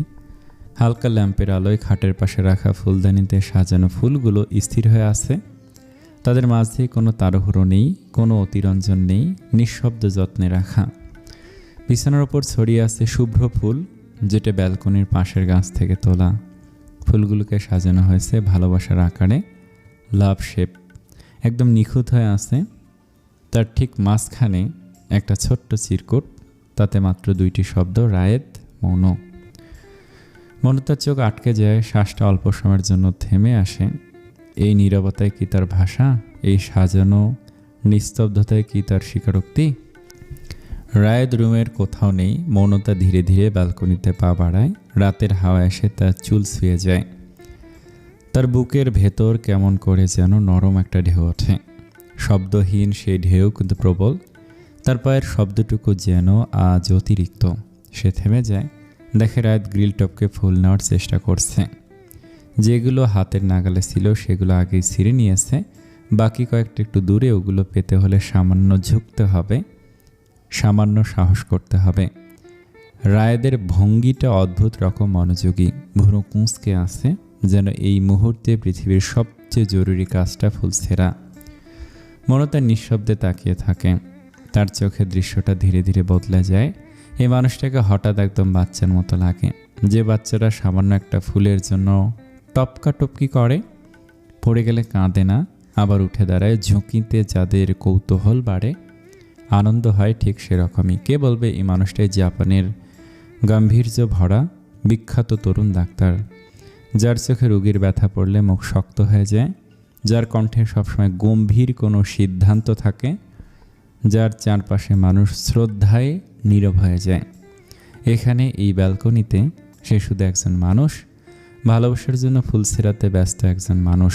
A: হালকা ল্যাম্পের আলোয় খাটের পাশে রাখা ফুলদানিতে সাজানো ফুলগুলো স্থির হয়ে আছে। তাদের মাঝে কোনো তাড়াহুড়ো নেই, কোনো অতিরঞ্জন নেই, নিঃশব্দ যত্নে রাখা। বিছানার ওপর ছড়িয়ে আছে শুভ্র ফুল, যেটা ব্যালকনির পাশের গাছ থেকে তোলা। ফুলগুলোকে সাজানো হয়েছে ভালোবাসার আকারে, লাভ শেপ, একদম নিখুঁত হয়ে আছে। তার ঠিক মাঝখানে একটা ছোট্ট চিরকুট, তাতে মাত্র 2টি শব্দ, রায়েত, মৌন। মনতার চোখ আটকে যায়, শ্বাসটা অল্প সময়ের জন্য থেমে আসে। এই নীরবতায় কি তার ভাষা? এই সাজানো নিস্তব্ধতায় কি তার স্বীকারোক্তি? রায়েত রুমের কোথাও নেই। মৌনতা ধীরে ধীরে ব্যালকনিতে পা বাড়ায়। রাতের হাওয়া এসে তার চুল ছুঁয়ে যায়। তার বুকের ভেতর কেমন করে যেন নরম একটা ঢেউ ওঠে। শব্দহীন সেই ঢেউ, কিন্তু প্রবল। তার পায়ের শব্দটুকু যেন আজ অতিরিক্ত। সে থেমে যায়, দেখে রায়েত গ্রিল টপকে ফুল নেওয়ার চেষ্টা করছে। যেগুলো হাতের নাগালে ছিল সেগুলো আগেই ছিঁড়ে নিয়েছে। বাকি কয়েকটা একটু দূরে, ওগুলো পেতে হলে সামান্য ঝুঁকতে হবে, সামান্য সাহস করতে হবে। রায়েদের ভঙ্গিটা অদ্ভুত রকম মনোযোগী, ভুরু কুঁচকে আছে, যেন এই মুহূর্তে পৃথিবীর সবচেয়ে জরুরি কাজটা ফুলছেরা। মনতা নিঃশব্দে তাকিয়ে থাকে। তার চোখে দৃশ্যটা ধীরে ধীরে বদলে যায়। এই মানুষটাকে হঠাৎ একদম বাচ্চার মতো লাগে, যে বাচ্চারা সামান্য একটা ফুলের জন্য টপকা টপকি করে, পড়ে গেলে কাঁদে না, আবার উঠে দাঁড়ায়। ঝুঁকিতে যাদের কৌতূহল বাড়ে, আনন্দ হয়, ঠিক সেরকমই। কে বলবে এই মানুষটাই জাপানের গাম্ভীর্য ভরা বিখ্যাত তরুণ ডাক্তার, যার চোখে রোগীর ব্যথা পড়লে মুখ শক্ত হয়ে যায়, যার কণ্ঠে সবসময় গম্ভীর কোনো সিদ্ধান্ত থাকে, যার চারপাশে মানুষ শ্রদ্ধায় নীরব হয়ে যায়। এখানে এই ব্যালকনিতে সে শুধু একজন মানুষ, ভালোবাসার জন্য ফুল ছেঁড়াতে ব্যস্ত একজন মানুষ।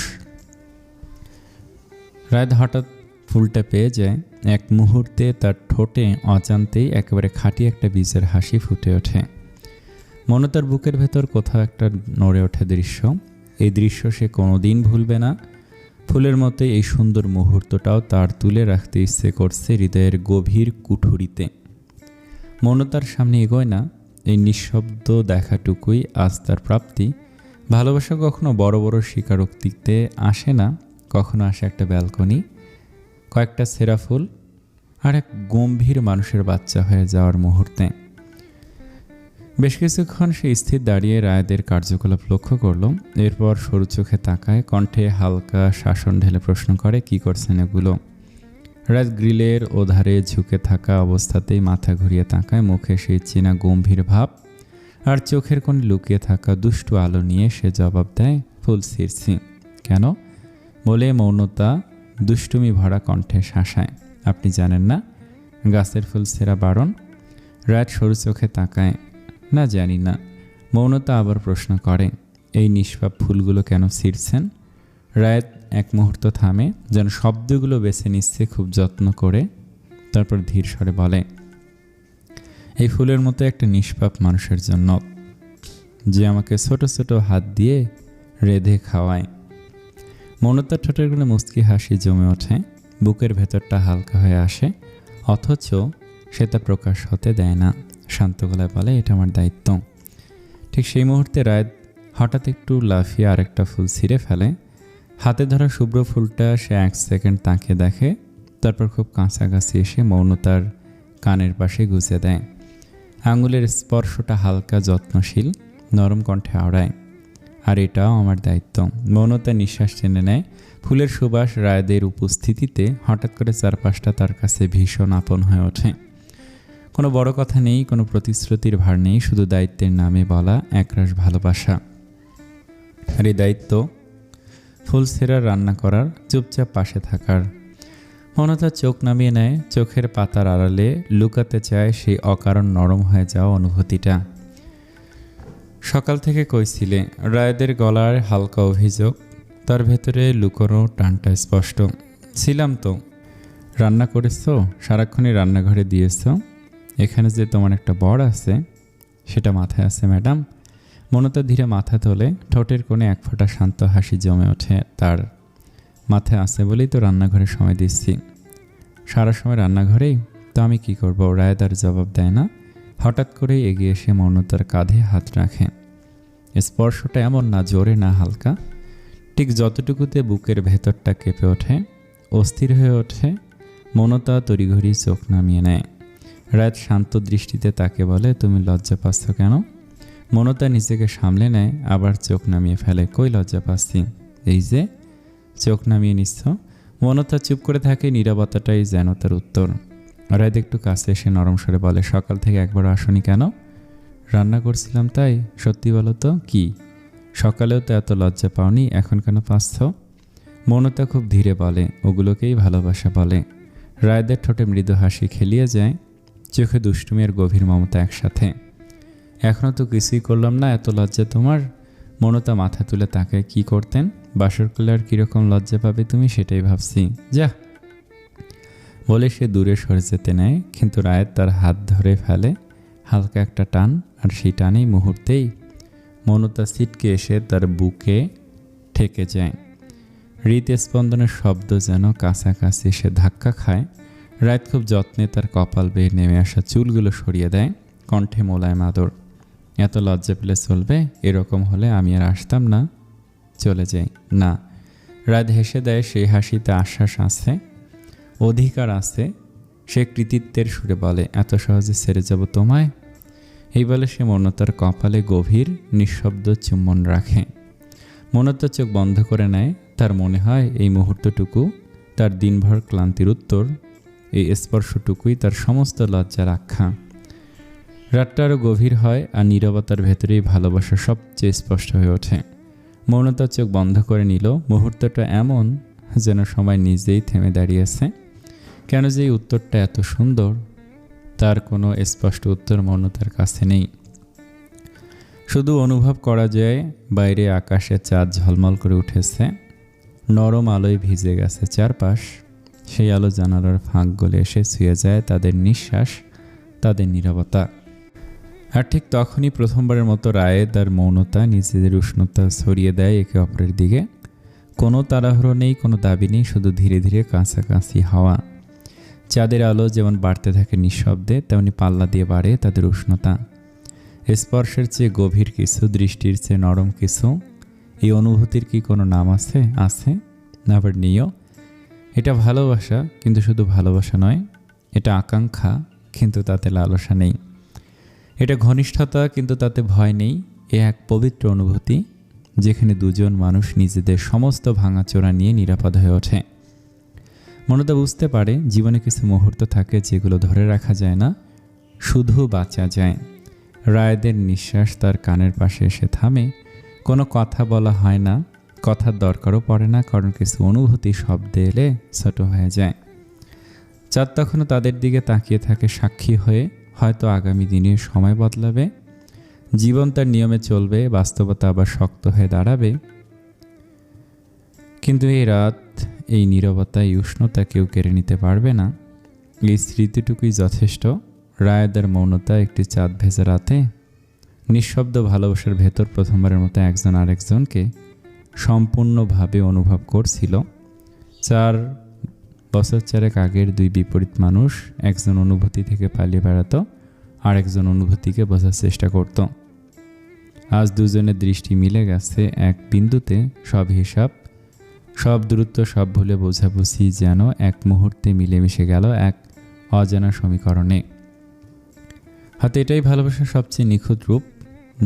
A: রাত হঠাৎ ফুলটা পেয়ে যায়। এক মুহূর্তে তার ঠোঁটে অজান্তেই একেবারে খাঁটি একটা বীজের হাসি ফুটে ওঠে। মনতার বুকের ভেতর কোথাও একটা নড়ে ওঠে দৃশ্য। এই দৃশ্য সে কোনোদিন ভুলবে না। ফুলের মতো এই সুন্দর মুহূর্তটাও তার তুলে রাখতে ইচ্ছে করছে হৃদয়ের গভীর কুঠুরিতে। মনতার সামনে এগোয় না, এই নিঃশব্দ দেখাটুকুই আজ তার প্রাপ্তি। ভালোবাসা কখনো বড় বড় স্বীকারোক্তিতে আসে না, কখনো আসে একটা ব্যালকনি, কয়েকটা সেরা ফুল আর এক গম্ভীর মানুষের বাচ্চা হয়ে যাওয়ার মুহূর্তে। বেশ কিছুক্ষণ সে স্থির দাঁড়িয়ে রায়দের কার্যকলাপ লক্ষ্য করল। এরপর সরু চোখে তাকায়, কণ্ঠে হালকা শাসন ঢেলে প্রশ্ন করে, কি করছেন এগুলো? রাত গ্রিলের ওধারে ঝুঁকে থাকা অবস্থাতেই মাথা ঘুরিয়ে তাকায়, মুখে সেই চেনা গম্ভীর ভাব আর চোখের কোণে লুকিয়ে থাকা দুষ্টু আলো নিয়ে সে জবাব দেয়, ফুল ছিঁড়ছি। কেন বলে মৌনতা দুষ্টুমি ভরা কণ্ঠে শাসায়, আপনি জানেন না গাছের ফুল ছেঁড়া বারণ? রাত সরু চোখে তাকায়, না জানি না। মৌনতা আবার প্রশ্ন করে, এই নিষ্পাপ ফুলগুলো কেন ছিঁড়ছেন? রাত এক মুহূর্ত থামে, যেন শব্দগুলো বেছে নিচ্ছে খুব যত্ন করে। তারপর ধীর স্বরে বলে, এই ফুলের মতো একটা নিষ্পাপ মানুষের জন্য, যে আমাকে ছোট ছোট হাত দিয়ে রেঁধে খাওয়ায়। মৌনতার ঠোঁটের কোণে মুচকি হাসি জমে ওঠে, বুকের ভেতরটা হালকা হয়ে আসে, অথচ সে তা প্রকাশ হতে দেয় না। শান্ত গলায় বলে, এটা আমার দায়িত্ব। ঠিক সেই মুহূর্তে রাত হঠাৎ একটু লাফিয়ে আরেকটা ফুল ছিঁড়ে ফেলে। হাতে ধরা শুভ্র ফুলটা সে 1 সেকেন্ড তাকিয়ে দেখে, তারপর খুব কাছাকাছি এসে মৌনতার কানের পাশে গুজে দেয়। আঙুলের স্পর্শটা হালকা যত্নশীল, নরম কণ্ঠে আওড়ায়, আর এটাও আমার দায়িত্ব। মৌনতা নিঃশ্বাস টেনে নেয়। ফুলের সুবাস রায়দের উপস্থিতিতে হঠাৎ করে চারপাশটা তার কাছে ভীষণ আপন হয়ে ওঠে। কোনো বড় কথা নেই, কোনো প্রতিশ্রুতির ভার নেই, শুধু দায়িত্বের নামে বলা একরাশ ভালোবাসা। আর এই দায়িত্ব ফুল ছেঁড়া, রান্না করার, চুপচাপ পাশে থাকার। মৌনতা চোখ নামিয়ে নেয়, চোখের পাতার আড়ালে লুকাতে চায় সেই অকারণ নরম হয়ে যাওয়া অনুভূতিটা। সকাল থেকে কইছিলে? রায়দের গলার হালকা অভিযোগ, তার ভেতরে লুকোনো টানটা স্পষ্ট। ছিলাম তো। রান্না করেছ? সারাক্ষণই রান্নাঘরে দিয়েছ? এখানে যে তোমার একটা বর আছে সেটা মাথায় আছে ম্যাডাম? মনতা ধীরে মাথা তোলে, ঠোঁটের কোণে এক ফোঁটা শান্ত হাসি জমে ওঠে তার। মাথায় আছে বলেই তো রান্নাঘরে সময় দিচ্ছি। সারা সময় রান্নাঘরেই তো আমি কি করব? রায়দ আর জবাব দেয় না। হঠাৎ করেই এগিয়ে এসে মৌনতার কাঁধে হাত রাখে। স্পর্শটা এমন না জোরে না হালকা, ঠিক যতটুকুতে বুকের ভেতরটা কেঁপে ওঠে, অস্থির হয়ে ওঠে। মৌনতা তড়িঘড়ি চোখ নামিয়ে নেয়। রাত শান্ত দৃষ্টিতে তাকে বলে, তুমি লজ্জা পাচ্ছ কেন? মৌনতা নিজেকে সামলে নেয়, আবার চোখ নামিয়ে ফেলে। কই লজ্জা পাচ্ছি? এই যে চোখ নামিয়ে নিচ্ছ। মৌনতা চুপ করে থাকে, নীরবতাটাই যেন তার উত্তর। রাত একটু কাছে এসে নরম স্বরে বলে, সকাল থেকে একবার আসনি কেন? রান্না করছিলাম তাই। সত্যি বলো তো কি? সকালেও তো এত লজ্জা পাওনি, এখন কেন পাচ্ছ? মৌনতা খুব ধীরে বলে, ওগুলোকেই ভালোবাসা বলে। রায়দের ঠোঁটে মৃদু হাসি খেলিয়ে যায়, চোখে দুষ্টুমি আর গভীর মমতা একসাথে। এখনও তো কিছুই করলাম না, এত লজ্জা তোমার? মৌনতা মাথা তুলে তাকায়, কি করতেন? বাসর করলে আর কীরকম লজ্জা পাবে তুমি, সেটাই ভাবছি। যা বলে সে দূরে সরে যেতে নেয়, কিন্তু রায়েত তার হাত ধরে ফেলে। হালকা একটা টান, আর সেই টানেই মুহূর্তেই মৌনতা ছিটকে এসে তার বুকে ঠেকে যায়। হৃদস্পন্দনের শব্দ যেন কাছাকাছি এসে ধাক্কা খায়। রায়েত খুব যত্নে তার কপাল বেয়ে নেমে আসা চুলগুলো সরিয়ে দেয়, কণ্ঠে মোলায়েম আদর। এত লজ্জা পেলে চলবে? এরকম হলে আমি আর আসতাম না, চলে যাই। না। রাত হেসে দেয়, সেই হাসিতে আশ্বাস আছে, অধিকার আছে। সে কৃতিত্বের সুরে বলে, এত সহজে ছেড়ে যাব তোমায়? এই বলে সে মৌনতার কপালে গভীর নিঃশব্দ চুম্বন রাখে। মৌনতা চোখ বন্ধ করে নেয়। তার মনে হয় এই মুহূর্তটুকু তার দিনভর ক্লান্তির উত্তর, এই স্পর্শটুকুই তার সমস্ত লজ্জার আখ্যা। রাতটা আরও গভীর হয়, আর নীরবতার ভেতরেই ভালোবাসা সবচেয়ে স্পষ্ট হয়ে ওঠে। মৌনতার চোখ বন্ধ করে নিল। মুহূর্তটা এমন যেন সময় নিজেই থেমে দাঁড়িয়েছে। কেন যে এই উত্তরটা এত সুন্দর, তার কোনো স্পষ্ট উত্তর মৌনতার কাছে নেই। শুধু অনুভব করা যায় বাইরে আকাশে চাঁদ ঝলমল করে উঠেছে, নরম আলোয় ভিজে গেছে চারপাশ। সেই আলো জানালার ফাঁক গলে এসে ছুঁয়ে যায় তাদের নিঃশ্বাস, তাদের নীরবতা। আর ঠিক তখনই প্রথমবারের মতো রায়েদ আর মৌনতা নিজেদের উষ্ণতা ছড়িয়ে দেয় একে অপরের দিকে। কোনো তাড়াহুড়ো নেই, কোনো দাবি নেই, শুধু ধীরে ধীরে কাছাকাছি হওয়া। চাঁদের আলো যেমন বাড়তে থাকে নিঃশব্দে, তেমনি পাল্লা দিয়ে বাড়ে তাদের উষ্ণতা। স্পর্শের চেয়ে গভীর কিছু, দৃষ্টির চেয়ে নরম কিছু। এই অনুভূতির কি কোনো নাম আছে? আছে, আবার নেইও। এটা ভালোবাসা, কিন্তু শুধু ভালোবাসা নয়। এটা আকাঙ্ক্ষা, কিন্তু তাতে লালসা নেই। এটা ঘনিষ্ঠতা, কিন্তু তাতে ভয় নেই। এ এক পবিত্র অনুভূতি, যেখানে দুজন মানুষ নিজেদের সমস্ত ভাঙাচোরা নিয়ে নিরাপদ হয়ে ওঠে। মনতা বুঝতে পারে জীবনে কিছু মুহূর্ত থাকে যেগুলো ধরে রাখা যায় না, শুধু বাঁচা যায়। রায়েদের নিঃশ্বাস তার কানের পাশে এসে থামে। কোনো কথা বলা হয় না, কথার দরকারও পড়ে না, কারণ কিছু অনুভূতি শব্দে এলে ছোট হয়ে যায়। চাঁদ তখনও তাদের দিকে তাকিয়ে থাকে সাক্ষী হয়ে। হয়তো আগামী দিনে সময় বদলাবে, জীবন তার নিয়মে চলবে, বাস্তবতা আবার শক্ত হয়ে দাঁড়াবে। কিন্তু এই রাত, এই নীরবতা, এই উষ্ণতা কেউ কেড়ে নিতে পারবে না। এই স্মৃতিটুকুই যথেষ্ট। রায়েদের মৌনতা একটি চাঁদ ভেজা রাতে নিঃশব্দ ভালোবাসার ভেতর প্রথমবারের মতো একজন আরেকজনকে সম্পূর্ণভাবে অনুভব করছিল। 4 বছর চারেক আগের দুই বিপরীত মানুষ, একজন অনুভূতি থেকে পালিয়ে বেড়াতো, আর একজন অনুভূতিকে বোঝার চেষ্টা করত। আজ দুজনের দৃষ্টি মিলে গেছে এক বিন্দুতে। সব হিসাব, সব দূরত্ব, সব ভুলে বোঝাবুঝি যেন এক মুহূর্তে মিলেমিশে গেল এক অজানা সমীকরণে। হয়তো এটাই ভালোবাসার সবচেয়ে নিখুঁত রূপ,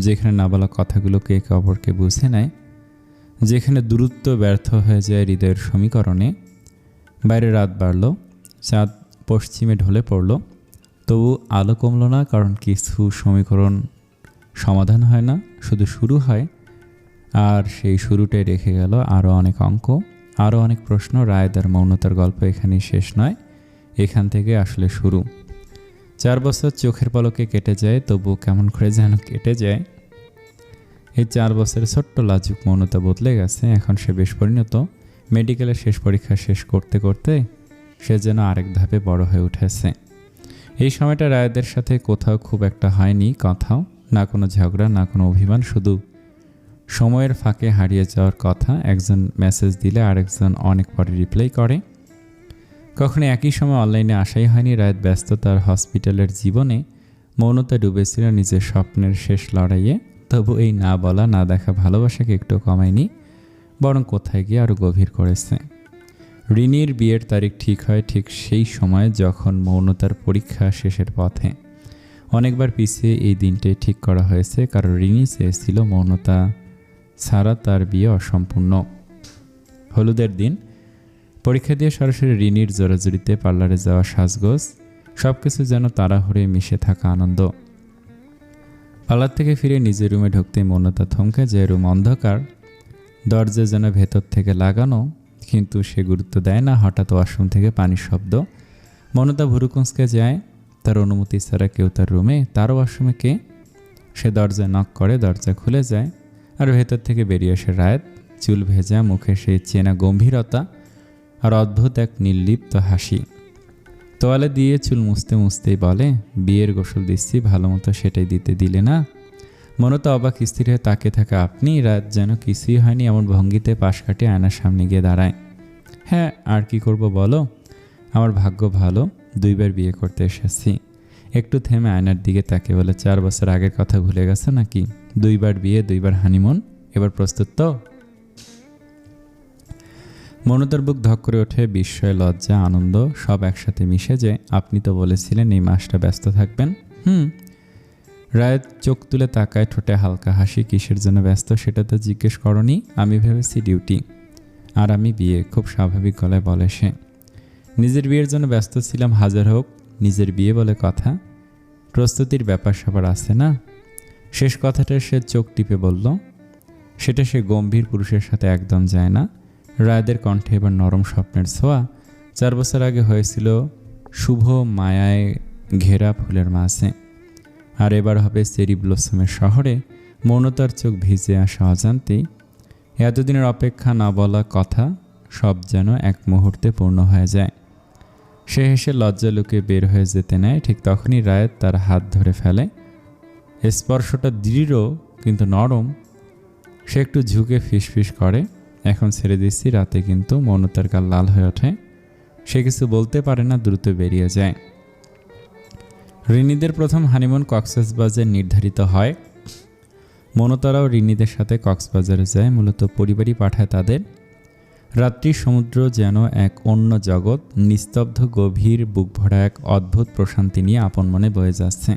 A: যেখানে না বলা কথাগুলোকে একে অপরকে বুঝে নেয়, যেখানে দূরত্ব ব্যর্থ হয়ে যায় হৃদয়ের সমীকরণে। বাইরে রাত বাড়ল, চাঁদ পশ্চিমে ঢলে পড়ল, তবু আলো কমল না, কারণ কিছু সমীকরণ সমাধান হয় না, শুধু শুরু হয়। আর সেই শুরুটাই রেখে গেল আরও অনেক অঙ্ক, আরও অনেক প্রশ্ন। রায়েদ আর মৌনতার গল্প এখানেই শেষ নয়, এখান থেকে আসলে শুরু। 4 বছর চোখের পলকে কেটে যায়, তবু কেমন করে যেন কেটে যায়। এই 4 বছরের ছোট্ট লাজুক মৌনতা বদলে গেছে। এখন সে বেশ পরিণত। মেডিকেলের শেষ পরীক্ষা শেষ করতে করতে সে যেন আরেক ধাপে বড় হয়ে উঠেছে। এই সময়টা রায়েদের সাথে কোথাও খুব একটা হয়নি কথাও, না কোনো ঝগড়া, না কোনো অভিমান, শুধু সময়ের ফাঁকে হারিয়ে যাওয়ার কথা। একজন মেসেজ দিলে আরেকজন অনেক পরে রিপ্লাই করে। কখনো একই সময় অনলাইনে আসাই হয়নি। রায়েদ ব্যস্ততার হসপিটালের জীবনে, মৌনতা ডুবেছিল নিজের স্বপ্নের শেষ লড়াইয়ে। তবু এই না বলা, না দেখা ভালোবাসাকে একটু কমায়নি, বরং কোথায় গিয়ে আরও গভীর করেছে। রিনির বিয়ের তারিখ ঠিক হয় ঠিক সেই সময় যখন মৌনতার পরীক্ষা শেষের পথে। অনেকবার পিছিয়ে এই দিনটাই ঠিক করা হয়েছে, কারণ রিনি চেয়েছিল মৌনতা ছাড়া তার বিয়ে অসম্পূর্ণ। হলুদের দিন পরীক্ষা দিয়ে সরাসরি রিনির জোরাজুরিতে পার্লারে যাওয়া, সাজগোজ, সব কিছু যেন তাড়াহুড়ে মিশে থাকা আনন্দ। পার্লার থেকে ফিরে নিজের রুমে ঢুকতেই মৌনতা থমকে যায়। রুম অন্ধকার, দরজা যেন ভেতর থেকে লাগানো, কিন্তু সে গুরুত্ব দেয় না। হঠাৎ ওয়াশরুম থেকে পানির শব্দ। মৌনতা ভুরুকুঁচকে যায়। তার অনুমতি ছাড়া কেউ তার রুমে, তার ওয়াশরুমে কে? সে দরজায় নক করে, দরজা খুলে যায়, আর ভেতর থেকে বেরিয়ে আসে রায়েদ। চুল ভেজা, মুখে সেই চেনা গম্ভীরতা আর অদ্ভুত এক নির্লিপ্ত হাসি। তোয়ালে দিয়ে চুল মুছতে মুছতেই বলে, বিয়ের গোসল দিচ্ছি, ভালো মতো সেটাই দিতে দিলে না? মৌনতা অবাক স্থির হয়ে তাকিয়ে থাকে। আপনি? রাত যেন কিছুই হয়নি এমন ভঙ্গিতে পাশ কাটিয়ে আয়নার সামনে গিয়ে দাঁড়ায়। হ্যাঁ, আর কি করব বলো? আমার ভাগ্য ভালো, 2বার বিয়ে করতে এসেছি। একটু থেমে আয়নার দিকে তাকিয়ে বলে, 4 বছর আগের কথা ভুলে গেছো নাকি? 2 বার বিয়ে, 2 বার হানিমুন, এবার প্রস্তুত তো? মনতার বুক ধক করে ওঠে, বিস্ময়, লজ্জা, আনন্দ সব একসাথে মিশে যে, আপনি তো বলেছিলেন এই মাসটা ব্যস্ত থাকবেন। রায়ের চোখ তুলে তাকায়, ঠোঁটে হালকা হাসি। কিসের জন্য ব্যস্ত সেটা তো জিজ্ঞেস করনি। আমি ভেবেছি ডিউটি। আর আমি বিয়ে, খুব স্বাভাবিক গলায় বলে সে। নিজের বিয়ের জন্য ব্যস্ত ছিলাম, হাজার হোক নিজের বিয়ে বলে কথা, প্রস্তুতির ব্যাপার স্যাপার আছে না? শেষ কথাটা সে চোখ টিপে বলল। সেটা সে গম্ভীর পুরুষের সাথে একদম যায় না। রায়দের কণ্ঠে এবার নরম স্বপ্নের ছোঁয়া। 4 বছর আগে হয়েছিল শুভ মায়ায় ঘেরা ফুলের মাঝে, আর এবার হবে চেরি ব্লসমের শহরে। মৌনতার চোখ ভিজে আসা অজান্তেই এতদিনের অপেক্ষা, না বলা কথা সব যেন এক মুহূর্তে পূর্ণ হয়ে যায়। সে হেসে লজ্জা লুকিয়ে বের হয়ে যেতে নেয়। ঠিক তখনই রায়েত তার হাত ধরে ফেলে। স্পর্শটা দৃঢ় কিন্তু নরম। সে একটু ঝুঁকে ফিসফিস করে, এখন ছেড়ে দিচ্ছি। রাতে কিন্তু মৌনতার গাল লাল হয়ে ওঠে। সে কিছু বলতে পারে না, দ্রুত বেরিয়ে যায়। রিনিদের প্রথম হানিমুন কক্সবাজারে নির্ধারিত হয়। মৌনতারাও রিনিদের সাথে কক্সবাজারে যায়, মূলত পরিবারই পাঠায় তাদের। রাত্রির সমুদ্র যেন এক অন্য জগৎ, নিস্তব্ধ, গভীর, বুক ভরা এক অদ্ভুত প্রশান্তি নিয়ে আপন মনে বয়ে যাচ্ছে।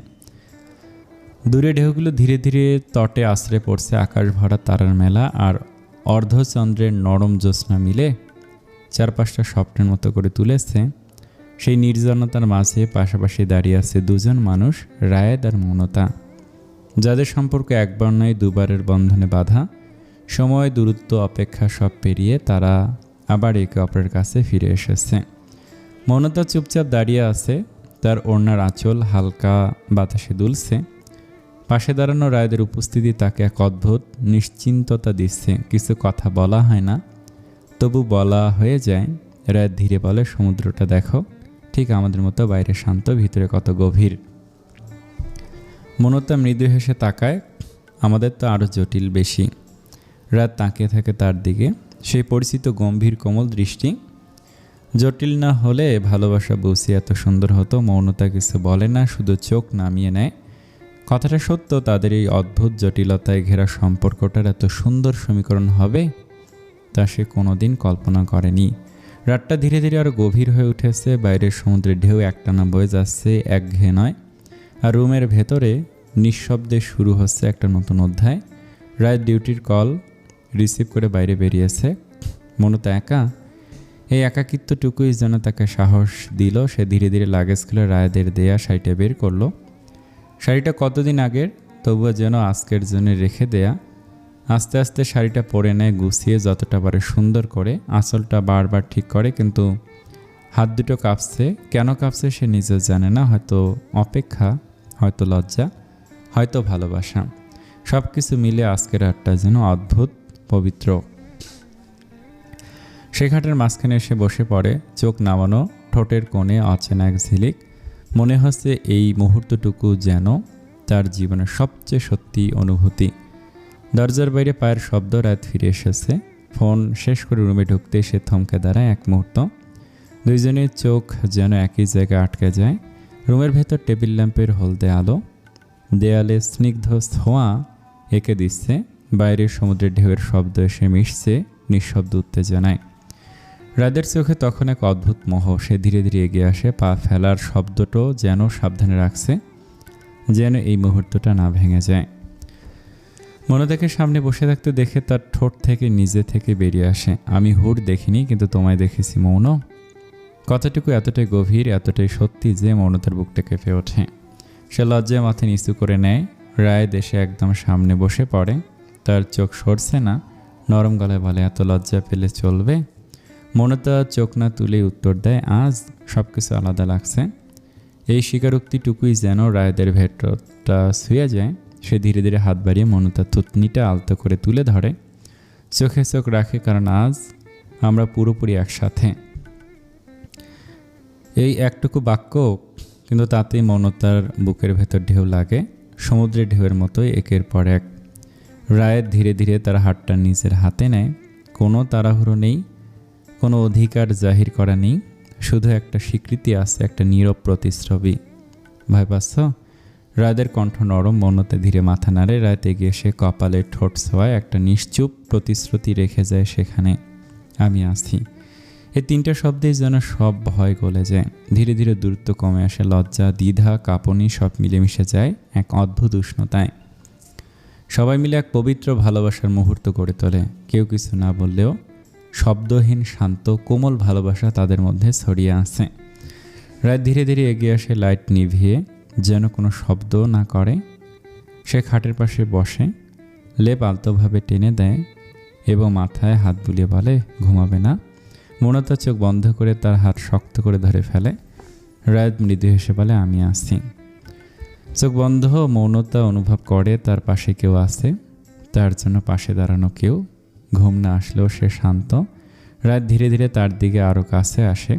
A: দূরে ঢেউগুলো ধীরে ধীরে তটে আশ্রে পড়ছে। আকাশ ভরা তারার মেলা আর অর্ধচন্দ্রের নরম জ্যোৎস্না মিলে চারপাশটা স্বপ্নের মতো করে তুলেছে। সেই নির্জনতার মাঝে পাশাপাশি দাঁড়িয়ে আছে দুজন মানুষ, রায়েদ আর মৌনতা, যাদের সম্পর্ক একবার নয়, দুবারের বন্ধনে বাঁধা। সময়, দূরত্ব, অপেক্ষা সব পেরিয়ে তারা আবার একে অপরের কাছে ফিরে এসেছে। মৌনতা চুপচাপ দাঁড়িয়ে আছে, তার ওড়নার আঁচল হালকা বাতাসে দুলছে। পাশে দাঁড়ানো রায়দের উপস্থিতি তাকে এক অদ্ভুত নিশ্চিন্ততা দিচ্ছে। কিছু কথা বলা হয় না, তবু বলা হয়ে যায়। রায় ধীরে বলে, সমুদ্রটা দেখো, ঠিক আমাদের মতো, বাইরে শান্ত, ভিতরে কত গভীর। মৌনতা মৃদু হেসে তাকায়, আমাদের তো আরও জটিল বেশি। রাত তাকিয়ে থাকে তার দিকে, সেই পরিচিত গম্ভীর কোমল দৃষ্টি। জটিল না হলে ভালোবাসা বসি এত সুন্দর হতো। মৌনতা কিছু বলে না, শুধু চোখ নামিয়ে নেয়। কথাটা সত্য, তাদের এই অদ্ভুত জটিলতায় ঘেরা সম্পর্কটার এত সুন্দর সমীকরণ হবে তা সে কোনোদিন কল্পনা করেনি। রাতটা ধীরে ধীরে আরও গভীর হয়ে উঠেছে। বাইরের সমুদ্রের ঢেউ একটানা বয়ে যাচ্ছে, একঘেয়ে নয়। আর রুমের ভেতরে নিঃশব্দে শুরু হচ্ছে একটা নতুন অধ্যায়। রায় ডিউটির কল রিসিভ করে বাইরে বেরিয়েছে। মৌনতা একা, এই একাকিত্বটুকুই যেন তাকে সাহস দিল। সে ধীরে ধীরে লাগেজ খুলে রায়দের দেয়া শাড়িটা বের করলো। শাড়িটা কতদিন আগের, তবুও যেন আজকের জন্য রেখে দেয়া। আস্তে আস্তে শাড়িটা পরে নেয়, গুছিয়ে যতটা পারে সুন্দর করে। আঁচলটা বারবার ঠিক করে, কিন্তু হাত দুটো কাঁপছে। কেন কাঁপছে সে নিজেও জানে না। হয়তো অপেক্ষা, হয়তো লজ্জা, হয়তো ভালোবাসা। সব কিছু মিলে আজকের রাতটা যেন অদ্ভুত পবিত্র। সে খাটের মাঝখানে এসে বসে পড়ে, চোখ নামানো, ঠোঁটের কোণে অচেনা এক ঝিলিক। মনে হচ্ছে এই মুহূর্তটুকু যেন তার জীবনের সবচেয়ে সত্যি অনুভূতি। দরজার বাইরে পায়ের শব্দ। রাত ফিরে এসেছে। ফোন শেষ করে রুমে ঢুকতে সে থমকে দাঁড়ায় এক মুহূর্ত। দুইজনের চোখ যেন একই জায়গায় আটকে যায়। রুমের ভেতর টেবিল ল্যাম্পের হলদে আলো, দেয়ালে স্নিগ্ধ ছোঁয়া এঁকে দিচ্ছে। বাইরের সমুদ্রের ঢেউয়ের শব্দ এসে মিশছে নিঃশব্দ উত্তেজনায়। রাদের চোখে তখন এক অদ্ভুত মোহ। সে ধীরে ধীরে এগিয়ে আসে, পা ফেলার শব্দটাও যেন সাবধানে রাখছে, যেন এই মুহূর্তটা না ভেঙে যায়। মৌনতাকে সামনে বসে থাকতে দেখে তার ঠোঁট থেকে নিজে থেকে বেরিয়ে আসে, আমি হুট দেখিনি, কিন্তু তোমায় দেখেছি মৌন। কথাটুকু এতটাই গভীর, এতটাই সত্যি যে মৌনতার বুকটা কেঁপে ওঠে। সে লজ্জায় মাথা নিচু করে নেয়। রায় দেশে একদম সামনে বসে পড়ে, তার চোখ সরছে না। নরম গলায় বলে, এত লজ্জা পেলে চলবে? মৌনতা চোখ না তুলেই উত্তর দেয়, আজ সব কিছু আলাদা লাগছে। এই স্বীকারোক্তিটুকুই যেন রায়দের ভেতরটা ছুঁয়ে যায়। সে ধীরে ধীরে হাত বাড়িয়ে মৌনতার থুতনিটা আলতো করে তুলে ধরে, চোখে চোখ রাখে, কারণ আজ আমরা পুরোপুরি একসাথে। এই একটুকু বাক্য, কিন্তু তাতেই মৌনতার বুকের ভেতর ঢেউ লাগে, সমুদ্রের ঢেউয়ের মতোই একের পর এক। রায়ের ধীরে ধীরে তার হাতটা নিজের হাতে নেয়। কোনো তাড়াহুড়ো নেই, কোনো অধিকার জাহির করা নেই, শুধু একটা স্বীকৃতি আছে, একটা নীরব প্রতিশ্রুতি। ভয় পাচ্ছ? রায়দের কণ্ঠ নরম, মৌনতা ধীরে মাথা নাড়ে। রাত এগিয়ে এসে কপালে ঠোঁট ছোঁয়ায়, একটা নিশ্চুপ প্রতিশ্রুতি রেখে যায় সেখানে। আমি আছি। এই তিনটা শব্দেই যেন সব ভয় গলে যায়। ধীরে ধীরে দূরত্ব কমে আসে, লজ্জা, দ্বিধা, কাঁপুনি সব মিলেমিশে যায় এক অদ্ভুত উষ্ণতায়। সবাই মিলে এক পবিত্র ভালোবাসার মুহূর্ত গড়ে তোলে। কেউ কিছু না বললেও শব্দহীন, শান্ত, কোমল ভালোবাসা তাদের মধ্যে ছড়িয়ে আছে। রাত ধীরে ধীরে এগিয়ে আসে, লাইট নিভিয়ে, যেন কোনো শব্দ না করে। সে খাটের পাশে বসে, লেপ আলতোভাবে টেনে দেয় এবং মাথায় হাত বুলিয়ে বলে, ঘুমাবে না? মৌনতা চোখ বন্ধ করে তার হাত শক্ত করে ধরে ফেলে। রাত মৃদু হেসে বলে, আমি আছি। চোখ বন্ধ, মৌনতা অনুভব করে তার পাশে কেউ আছে, তার জন্য পাশে দাঁড়ানো কেউ। ঘুম না আসলেও সে শান্ত। রাত ধীরে ধীরে তার দিকে আরও কাছে আসে।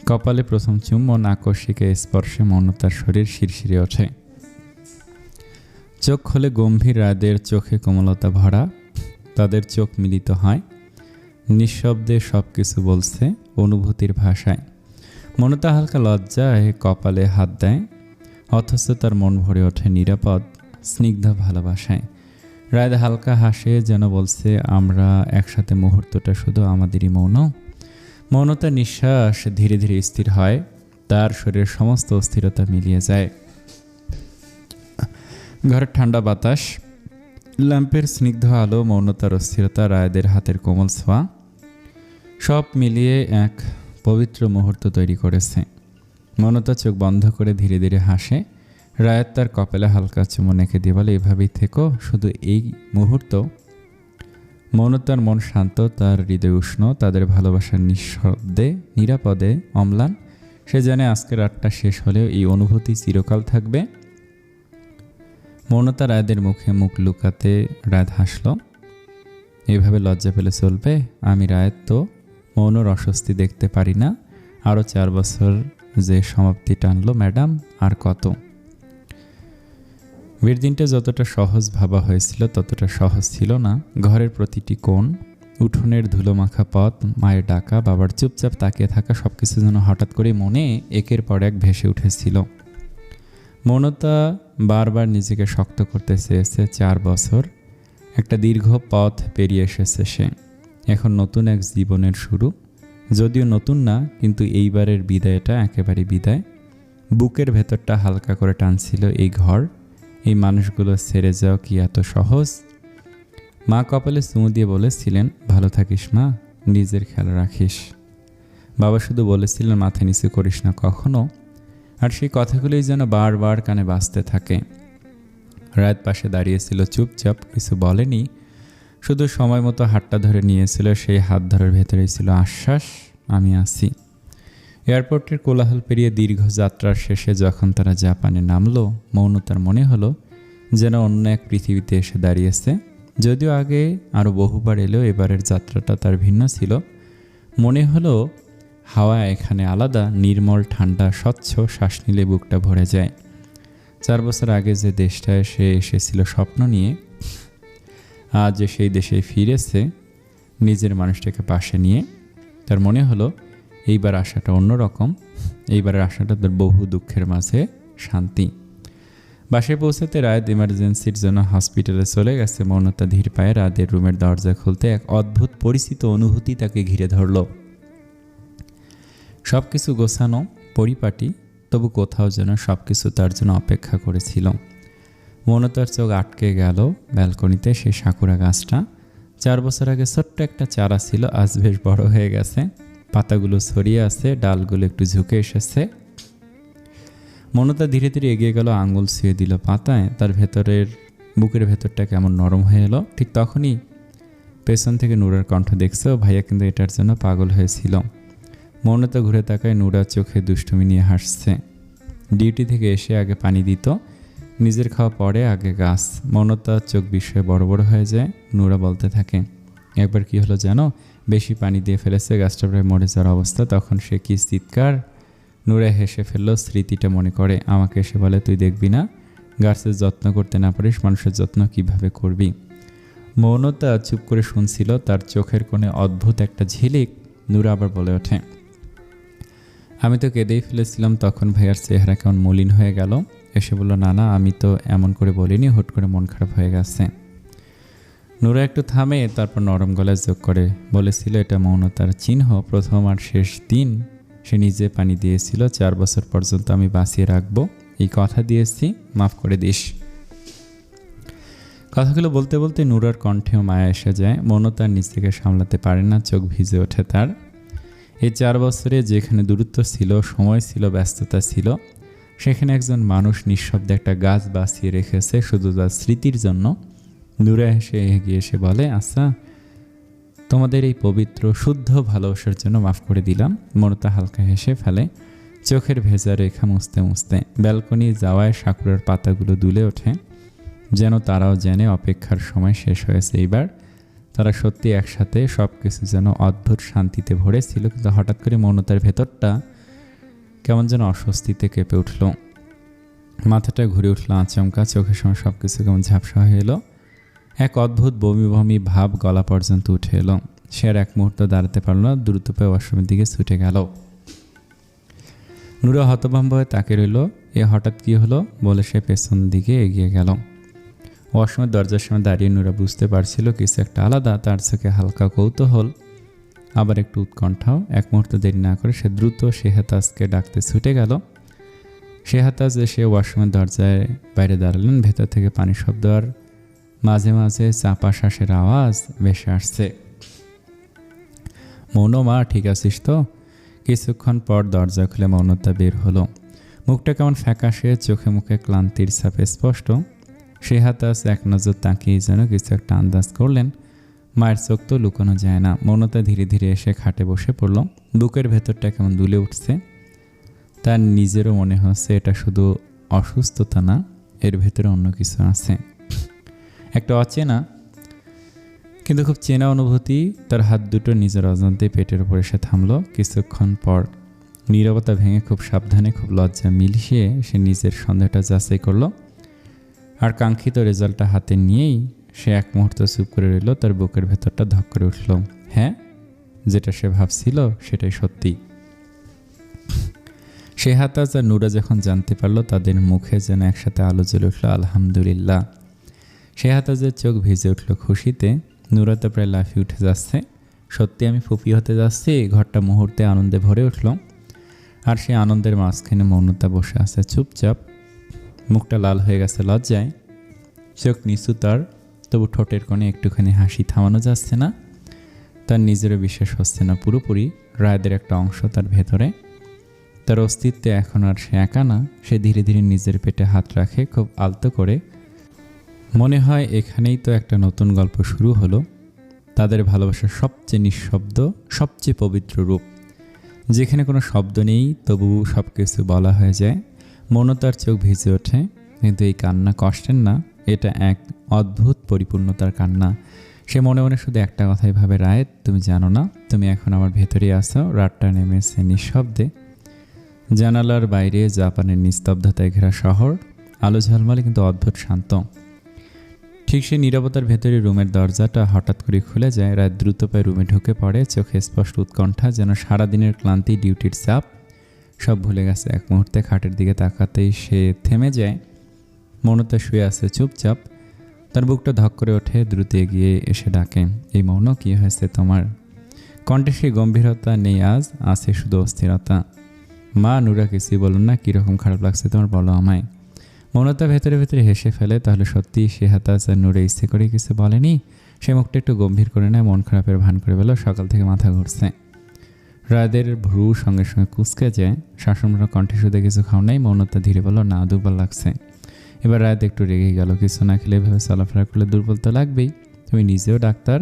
A: কপালে প্রথম চুম্বন, আকস্মিক স্পর্শে মৌনতার শরীর শিরশিরে ওঠে। চোখ খোলে গম্ভীর। রাদের চোখে কোমলতা ভরা। তাদের চোখ মিলিত হয়, নিঃশব্দে সব কিছু বলছে অনুভূতির ভাষায়। মৌনতা হালকা লজ্জায় কপালে হাত দেয়, অথচ তার মন ভরে ওঠে নিরাপদ, স্নিগ্ধ ভালোবাসায়। রাত হালকা হাসে, যেন বলছে, আমরা একসাথে মুহূর্তটা শুধু আমাদেরই। মৌনতার নিঃশ্বাস ধীরে ধীরে স্থির হয়, তার শরীরের সমস্ত অস্থিরতা মিলিয়ে যায়। ঘরের ঠান্ডা বাতাস, ল্যাম্পের স্নিগ্ধ আলো, মৌনতার অস্থিরতা, রায়দের হাতের কোমল ছোঁয়া, সব মিলিয়ে এক পবিত্র মুহূর্ত তৈরি করেছে। মৌনতা চোখ বন্ধ করে ধীরে ধীরে হাসে। রায়ত তার কপালে হালকা চুমো এঁকে দিয়ে বলে, এভাবেই থেকো, শুধু এই মুহূর্ত। মৌনতার মন শান্ত, তার হৃদয় উষ্ণ, তাদের ভালোবাসার নিঃশব্দে, নিরাপদে অম্লান। সে জানে আজকের রাতটা শেষ হলেও এই অনুভূতি চিরকাল থাকবে। মৌনতা রায়দের মুখে মুখ লুকাতে রাত হাসল। এভাবে লজ্জা পেলে চলবে? আমি রায়ত তো মৌনর অস্বস্তি দেখতে পারি না। আরও 4 বছর যে সমাপ্তি টানলো ম্যাডাম, আর কত? বিয়ের দিনটা যতটা সহজ ভাবা হয়েছিল ততটা সহজ ছিল না। ঘরের প্রতিটি কোণ, উঠোনের ধুলোমাখা পথ, মায়ের ডাকা, বাবার চুপচাপ তাকিয়ে থাকা, সবকিছু যেন হঠাৎ করে মনে একের পর এক ভেসে উঠেছিল। মৌনতা বারবার নিজেকে শক্ত করতে চেয়েছে। 4 বছর, একটা দীর্ঘ পথ পেরিয়ে এসেছে সে। এখন নতুন এক জীবনের শুরু। যদিও নতুন না, কিন্তু এইবারের বিদায়টা একেবারে বিদায়। বুকের ভেতরটা হালকা করে টানছিল। এই ঘর, এই মানুষগুলো ছেড়ে যাওয়া কি এত সহজ? মা কপালে চুমু দিয়ে বলেছিলেন, ভালো থাকিস মা, নিজের খেয়াল রাখিস। বাবা শুধু বলেছিলেন, মাথা নিচু করিস না কখনো। আর সেই কথাগুলোই যেন বারবার কানে বাজতে থাকে। রাত পাশে দাঁড়িয়েছিল চুপচাপ, কিছু বলেনি, শুধু সময় মতো হাতটা ধরে নিয়েছিল। সেই হাত ধরার ভেতরেই ছিল আশ্বাস, আমি আছি। এয়ারপোর্টের কোলাহল পেরিয়ে দীর্ঘ যাত্রার শেষে যখন তারা জাপানে নামলো, মৌনতার মনে হলো যেন অন্য এক পৃথিবীতে এসে দাঁড়িয়েছে। যদিও আগে আরও বহুবার এলেও এবারের যাত্রাটা তার ভিন্ন ছিল। মনে হলো হাওয়া এখানে আলাদা, নির্মল, ঠান্ডা, স্বচ্ছ, শ্বাস নিলে বুকটা ভরে যায়। 4 বছর আগে যে দেশটায় সে এসেছিল স্বপ্ন নিয়ে, আজ সেই দেশে ফিরেছে নিজের মানুষটাকে পাশে নিয়ে। তার মনে হলো এইবার আশাটা অন্যরকম। এইবারের আশাটা তার বহু দুঃখের মাঝে শান্তি। বাসায় পৌঁছাতে রাত ইমার্জেন্সির জন্য হসপিটালে চলে গেছে। মৌনতা ধীর পায়ে রাতের রুমের দরজা খুলতে এক অদ্ভুত পরিচিত অনুভূতি তাকে ঘিরে ধরল। সব কিছু গোছানো, পরিপাটি, তবু কোথাও যেন সব কিছু তার জন্য অপেক্ষা করেছিল। মৌনতার চোখ আটকে গেল ব্যালকনিতে সেই সাকুরা গাছটা। 4 বছর আগে ছোট্ট একটা চারা ছিল, আজ বেশ বড় হয়ে গেছে। পাতাগুলো ছড়িয়ে আছে, ডালগুলো একটু ঝুঁকে এসেছে। মৌনতা ধীরে ধীরে এগিয়ে গেল, আঙুল ছুঁয়ে দিল পাতায়। তার বুকের ভেতরটা কেমন নরম হয়ে এলো। ঠিক তখনই পেছন থেকে নূরার কণ্ঠ দেখছে, ভাইয়া কিন্তু এটার জন্য পাগল হয়েছিল। মৌনতা ঘুরে তাকায়, নূরা চোখে দুষ্টুমি নিয়ে হাসছে। ডিউটি থেকে এসে আগে পানি দিত, নিজের খাওয়া পরে আগে গাছ। মৌনতার চোখ বিস্ময়ে বড় বড় হয়ে যায়। নূরা বলতে থাকে, একবার কি হলো জানো, বেশি পানি দিয়ে ফেলেছে, গাছটা প্রায় মরে যাওয়ার অবস্থা। তখন সে কি চিৎকার! নূরা হেসে ফেললো, স্মৃতিটা মনে করে। আমাকে এসে বলে, তুই দেখবি না, গাছের যত্ন করতে না পারিস, মানুষের যত্ন কিভাবে করবি? মৌনতা চুপ করে শুনছিল, তার চোখের কোণে অদ্ভুত একটা ঝিলিক। নূরা আবার বলে ওঠে, আমি তো কেঁদেই ফেলেছিলাম। তখন ভাইয়ার চেহারা কেমন মলিন হয়ে গেল। এসে বলল, না না, আমি তো এমন করে বলিনি, হুট করে মন খারাপ হয়ে গেছে। নূরা একটু থামে, তারপর নরম গলায় যোগ করে বলেছিল, এটা মৌনতার চিহ্ন। প্রথম আর শেষ দিন সে নিজে পানি দিয়েছিল। 4 বছর পর্যন্ত আমি বাঁচিয়ে রাখবো, এই কথা দিয়েছি, মাফ করে দিস। কথাগুলো বলতে বলতে নূরার কণ্ঠেও মায়া এসে যায়। মৌনতার নিজ থেকে সামলাতে পারে না, চোখ ভিজে ওঠে তার। এই 4 বছরে যেখানে দূরত্ব ছিল, সময় ছিল, ব্যস্ততা ছিল, সেখানে একজন মানুষ নিঃশব্দে একটা গাছ বাঁচিয়ে রেখেছে শুধু তার স্মৃতির জন্য। নূরা হেসে এগিয়ে এসে বলে, আচ্ছা, তোমাদের এই পবিত্র শুদ্ধ ভালোবাসার জন্য মাফ করে দিলাম। মৌনতা হালকা হেসে ফেলে, চোখের ভেজা রেখা মুছতে মুছতে। ব্যালকনি যাওয়ায় সাকুরার পাতাগুলো দুলে ওঠে, যেন তারাও জেনে অপেক্ষার সময় শেষ হয়েছে। এইবার তারা সত্যি একসাথে। সব কিছু যেন অদ্ভুত শান্তিতে ভরেছিল, কিন্তু হঠাৎ করে মৌনতার ভেতরটা কেমন যেন অস্বস্তিতে কেঁপে উঠল। মাথাটা ঘুরে উঠল আচমকা, চোখের সময় সব কিছু কেমন ঝাপসা হয়ে এলো। এক অদ্ভুত বমি বমি ভাব গলা পর্যন্ত উঠে এলো। সে আর এক মুহূর্ত দাঁড়াতে পারল না, দ্রুত পায়ে ওয়াশরুমের দিকে ছুটে গেল। নূরা হতভম্ব হয়ে তাকে রইল। এ হঠাৎ কি হলো বলে সে পেছন দিকে এগিয়ে গেল। ওয়াশরুমের দরজার সামনে দাঁড়িয়ে নূরা বুঝতে পারছিল কিছু একটা আলাদা। তার চোখে হালকা কৌতূহল, আবার একটু উৎকণ্ঠাও। এক মুহূর্ত দেরি না করে সে দ্রুত শেহাতাজকে ডাকতে ছুটে গেল। শেহাতাজ এসে ওয়াশরুমের দরজায় বাইরে দাঁড়ালেন। ভেতর থেকে পানির শব্দ আর মাঝে মাঝে চাপা শ্বাসের আওয়াজ ভেসে আসছে। মৌন, মা ঠিক আছিস তো? কিছুক্ষণ পর দরজা খুলে মৌনতা বের হলো। মুখটা কেমন ফ্যাকাশে, চোখে মুখে ক্লান্তির ছাপ স্পষ্ট। শেহাতাজ এক নজর তাকিয়ে যেন কিছু একটা আন্দাজ করলেন। মায়ের চোখ তো লুকানো যায় না। মৌনতা ধীরে ধীরে এসে খাটে বসে পড়ল। বুকের ভেতরটা কেমন দুলে উঠছে। তার নিজেরও মনে হচ্ছে এটা শুধু অসুস্থতা না, এর ভেতরে অন্য কিছু আছে, একটা অচেনা কিন্তু খুব চেনা অনুভূতি। তার হাত দুটো নিজের অজান্তে পেটের উপর এসে থামলো। কিছুক্ষণ পর নীরবতা ভেঙে খুব সাবধানে, খুব লজ্জা মিলিয়ে সে নিজের সন্দেহটা যাচাই করলো। আর কাঙ্ক্ষিত রেজাল্টটা হাতে নিয়েই সে এক মুহূর্ত চুপ করে রইল। তার বুকের ভেতরটা ধক করে উঠল। হ্যাঁ, যেটা সে ভাবছিল সেটাই সত্যি। শেহাতাজ আর নূরা যখন জানতে পারলো, তাদের মুখে যেন একসাথে আলো জ্বলে উঠল। আলহামদুলিল্লাহ। শেহাতাজের চোখ ভিজে উঠল খুশিতে। নূরা তো প্রায় লাফিয়ে উঠে যাচ্ছে। সত্যি আমি ফুপি হতে যাচ্ছি। ঘরটা মুহূর্তে আনন্দে ভরে উঠল। আর সে আনন্দের মাঝখানে মৌনতা বসে আছে চুপচাপ। মুখটা লাল হয়ে গেছে লজ্জায়, চোখ নিচু তার, তবু ঠোঁটের কোণে একটুখানি হাসি থামানো যাচ্ছে না। তার নিজেরও বিশ্বাস হচ্ছে না পুরোপুরি রায়দের একটা অংশ তার ভেতরে, তার অস্তিত্বে এখন আর সে একা না। সে ধীরে ধীরে নিজের পেটে হাত রাখে খুব আলতো করে। মনে হয় এখানেই তো একটা নতুন গল্প শুরু হলো। তাদের ভালোবাসার সবচেয়ে নিঃশব্দ, সবচেয়ে পবিত্র রূপ, যেখানে কোনো শব্দ নেই তবু সব কিছু বলা হয়ে যায়। মৌনতার চোখ ভিজে ওঠে, কিন্তু এই কান্না কষ্টের না, এটা এক অদ্ভুত পরিপূর্ণতার কান্না। সে মনে মনে শুধু একটা কথাই ভাবে, রায়েত, তুমি জানো না তুমি এখন আমার ভেতরেই আছো। রাতটা নেমেছে নিঃশব্দে। জানালার বাইরে জাপানের নিস্তব্ধতায় ঘেরা শহর, আলো ঝলমলে কিন্তু অদ্ভুত শান্ত। ঠিক সেই নীরবতার ভেতরে রুমের দরজাটা হঠাৎ করে খুলে যায়। রাত দ্রুত পায়ে রুমে ঢুকে পড়ে, চোখে স্পষ্ট উৎকণ্ঠা, যেন সারাদিনের ক্লান্তি, ডিউটির চাপ সব ভুলে গেছে এক মুহূর্তে। খাটের দিকে তাকাতেই সে থেমে যায়। মৌনতা শুয়ে আছে চুপচাপ। তার বুকটা ধক করে ওঠে, দ্রুত এগিয়ে এসে ডাকে, এই মৌন, কী হয়েছে তোমার? কণ্ঠে সেই গম্ভীরতা নেই আজ, আছে শুধু অস্থিরতা। মা, নূরা কিছুই বলুন না, কীরকম খারাপ লাগছে তোমার, বলো আমায়। মৌনতা ভেতরে ভেতরে হেসে ফেলে। তাহলে সত্যি শেহাতাজ আর নূরা ইচ্ছে করে কিছু বলেনি? সে মুখটা একটু গম্ভীর করে নেয়, মন খারাপের ভান করে বলো, সকাল থেকে মাথা ঘুরছে। রায়দের ভ্রু সঙ্গে সঙ্গে কুঁচকে যায়। শাসনমরা কণ্ঠে শুধু কিছু খাও নাই? মৌনতা ধীরে বলল, না, দুর্বল লাগছে। এবার রায়দ একটু রেগে গেল। কিছু না খেলে এভাবে চলাফেরা করলে দুর্বল তো লাগবেই। তুমি নিজেও ডাক্তার,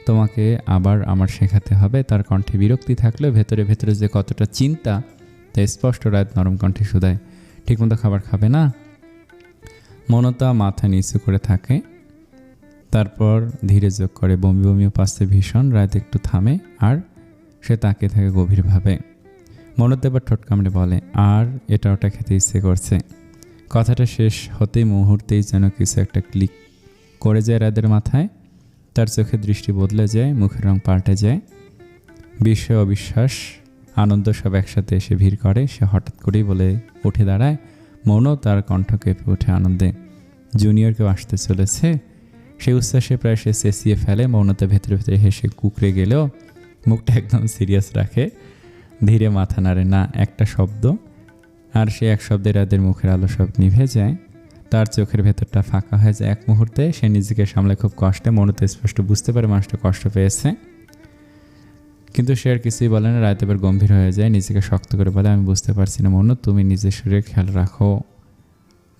A: তোমাকে আবার আমার শেখাতে হবে। তার কণ্ঠে বিরক্তি থাকলেও ভেতরে ভেতরে যে কতটা চিন্তা তা স্পষ্ট। রায়দ নরম কণ্ঠে শুধায়, ঠিকমতো খাবার খাবে না? মৌনতা মাথা নিচু করে থাকে, তারপর ধীরে যোগ করে, বমি বমিও পাচ্ছে ভীষণ। রায়দ একটু থামে আর সে তাকিয়ে থাকে গভীরভাবে। মৌনতা এবার ঠোঁট কামড়ে বলে, আর এটা ওটা খেতে ইচ্ছে করছে। কথাটা শেষ হতেই মুহূর্তেই যেন কিছু একটা ক্লিক করে যায় রায়দের মাথায়। তার চোখের দৃষ্টি বদলে যায়, মুখের রং পাল্টে যায়। বিস্ময়, অবিশ্বাস আনন্দ সব একসাথে এসে ভিড় করে। সে হঠাৎ করেই বলে উঠে দাঁড়ায়। মৌন তার কণ্ঠ কেঁপে ওঠে আনন্দে। জুনিয়র কেউ আসতে চলেছে। সে উচ্ছ্বাসে প্রায় সে চেঁচিয়ে ফেলে। মৌনতা ভেতরে ভেতরে হেসে কুকড়ে গেলেও মুখটা একদম সিরিয়াস রাখে, ধীরে মাথা নাড়ে না একটা শব্দ। আর সে এক শব্দে রাদের মুখের আলো সব নিভে যায়। তার চোখের ভেতরটা ফাঁকা হয়ে যায় এক মুহূর্তে। সে নিজেকে সামলে খুব কষ্টে। মৌনতা স্পষ্ট বুঝতে পারে মানুষটা কষ্ট পেয়েছে, কিন্তু সে আর কিছুই বলে না। রাত এবার গম্ভীর হয়ে যায়, নিজেকে শক্ত করে বলে, আমি বুঝতে পারছি না মৌন, তুমি নিজের শরীরে খেয়াল রাখো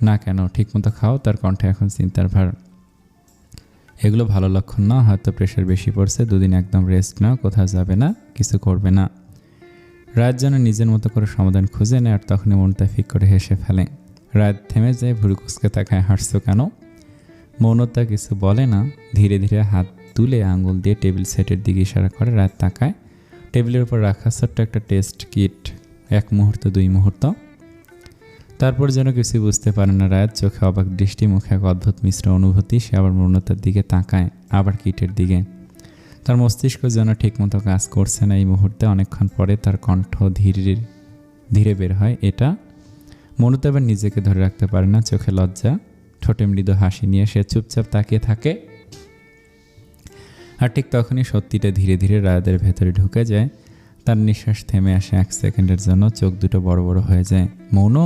A: না কেন? ঠিকমতো খাও। তার কণ্ঠে এখন চিন্তার ভার। এগুলো ভালো লক্ষণ না, হয়তো প্রেশার বেশি পড়ছে। দুদিন একদম রেস্ট নাও, কোথাও যাবে না, কিছু করবে না। রাত যেন নিজের মতো করে সমাধান খুঁজে নেয়। আর তখনই মনটা ফিক করে হেসে ফেলে। রাত থেমে যায়, ভুরু কুচকে তাকায়, হাসছো কেন? মৌনতা কিছু বলে না, ধীরে ধীরে হাত তুলে আঙুল দিয়ে টেবিল সেটের দিকে ইশারা করে। রাত তাকায়। টেবিলের উপর রাখা ছোট্ট একটা টেস্ট কিট। 1 মুহূর্ত, 2 মুহূর্ত, তারপর যেন কিছু বুঝতে পারে না রাত। চোখে অবাক দৃষ্টি, মুখে এক অদ্ভুত মিশ্র অনুভূতি। সে আবার মৌনতার দিকে তাকায়, আবার কিটের দিকে। তার মস্তিষ্ক যেন ঠিকমতো কাজ করছে না এই মুহূর্তে। অনেকক্ষণ পরে তার কণ্ঠ ধীরে ধীরে বের হয়, এটা। মৌনতা এবার নিজেকে ধরে রাখতে পারে না। চোখে লজ্জা, ঠোঁটে মৃদু হাসি নিয়ে সে চুপচাপ তাকিয়ে থাকে। আর ঠিক তখনই সত্যিটা ধীরে ধীরে রায়াদের ভেতরে ঢুকে যায়। তার নিঃশ্বাস থেমে আসে 1 সেকেন্ডের জন্য। চোখ দুটো বড় বড় হয়ে যায়। মৌন?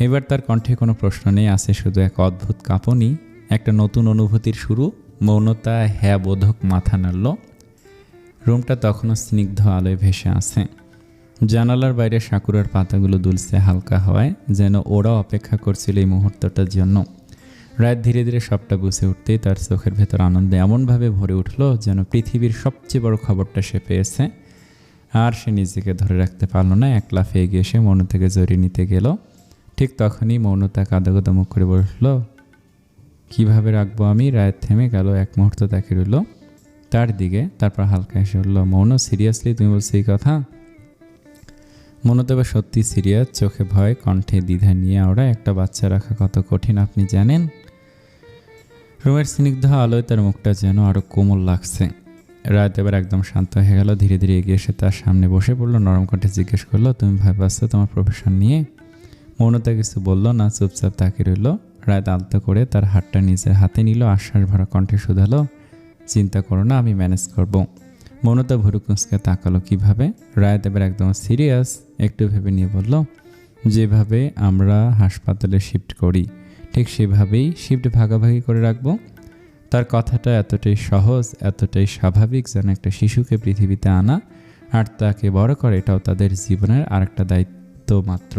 A: এবার তার কণ্ঠে কোনো প্রশ্ন নেই, আছে শুধু এক অদ্ভুত কাঁপুনি, একটা নতুন অনুভূতির শুরু। মৌনতা হ্যাঁ বোধক মাথা নাড়ল। রুমটা তখনও স্নিগ্ধ আলোয় ভেসে আছে। জানালার বাইরে সাকুরার পাতাগুলো দুলছে হালকা হওয়ায়, যেন ওরাও অপেক্ষা করছিল এই মুহূর্তটার জন্য। রাত ধীরে ধীরে সবটা বুঝে উঠতেই তার চোখের ভেতর আনন্দে এমনভাবে ভরে উঠল যেন পৃথিবীর সবচেয়ে বড় খবরটা সে পেয়েছে। আর সে নিজেকে ধরে রাখতে পারল না। এক লাফে এগিয়ে এসে মৌন থেকে জড়িয়ে নিতে গেল। ঠিক তখনই মৌনতা কাঁদাগোদা মুখ করে বসল, কীভাবে রাখবো আমি? রাত থেমে গেল। 1 মুহূর্ত তাকে রইল তার দিকে, তারপর হালকা এসে বলল, মৌন সিরিয়াসলি তুমি বলছো এই কথা? মৌনতা এবার সত্যি সিরিয়াস, চোখে ভয়, কণ্ঠে দ্বিধা নিয়ে ওরা। একটা বাচ্চা রাখা কত কঠিন আপনি জানেন? রুমের স্নিগ্ধ আলোয় তার মুখটা যেন আরও কোমল লাগছে। রাত এবার একদম শান্ত হয়ে গেল। ধীরে ধীরে এগিয়ে এসে তার সামনে বসে পড়লো। নরম কণ্ঠে জিজ্ঞেস করলো, তুমি ভয় পাচ্ছ তোমার প্রফেশন নিয়ে? মৌনতা কিছু বলল না, চুপচাপ তাকিয়ে রইল। রাত আলতো করে তার হাতটা নিজের হাতে নিল। আশ্বাস ভরা কণ্ঠে শুধালো, চিন্তা করো না, আমি ম্যানেজ করব। মৌনতা ভুরু কুঁচকে তাকালো। কিভাবে? রাত এবার একদম সিরিয়াস, একটু ভেবে নিয়ে বলল, যেভাবে আমরা হাসপাতালে শিফট করি ঠিক সেভাবেই শিফট ভাগাভাগি করে রাখবো। তার কথাটা এতটাই সহজ, এতটাই স্বাভাবিক, যেন একটা শিশুকে পৃথিবীতে আনা আর তাকে বড় করে এটাও তাদের জীবনের আরেকটা দায়িত্ব মাত্র।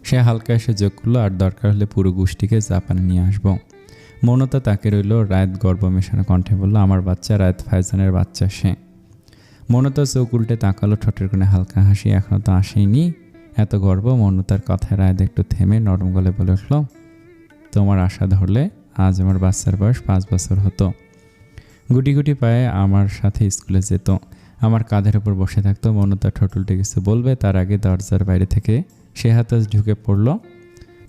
A: সে হালকা এসে যোগ করলো, আর দরকার হলে পুরো গোষ্ঠীকে জাপানে নিয়ে আসবো। মৌনতা তাকে রইল। রাত গর্ব মেশানো কণ্ঠে বলল, আমার বাচ্চা রাত ফাইজানের বাচ্চা সে। মৌনতা চোখ উল্টে তাকালো, ঠোঁটের কোণে হালকা হাসি। এখনও তো আসেনি এত গর্ব। মৌনতার কথায় রাত একটু থেমে নরম গলে বলে উঠল, তোমার আশা ধরলে আজ আমার বাচ্চার বয়স 5 বছর হতো। গুটি গুটি পায়ে আমার সাথে স্কুলে যেত, আমার কাঁধের উপর বসে থাকতো। মৌনতা ঠোঁট উল্টে কিছু বলবে, তার আগে দরজার বাইরে থেকে সে হাতে ঢুকে পড়ল।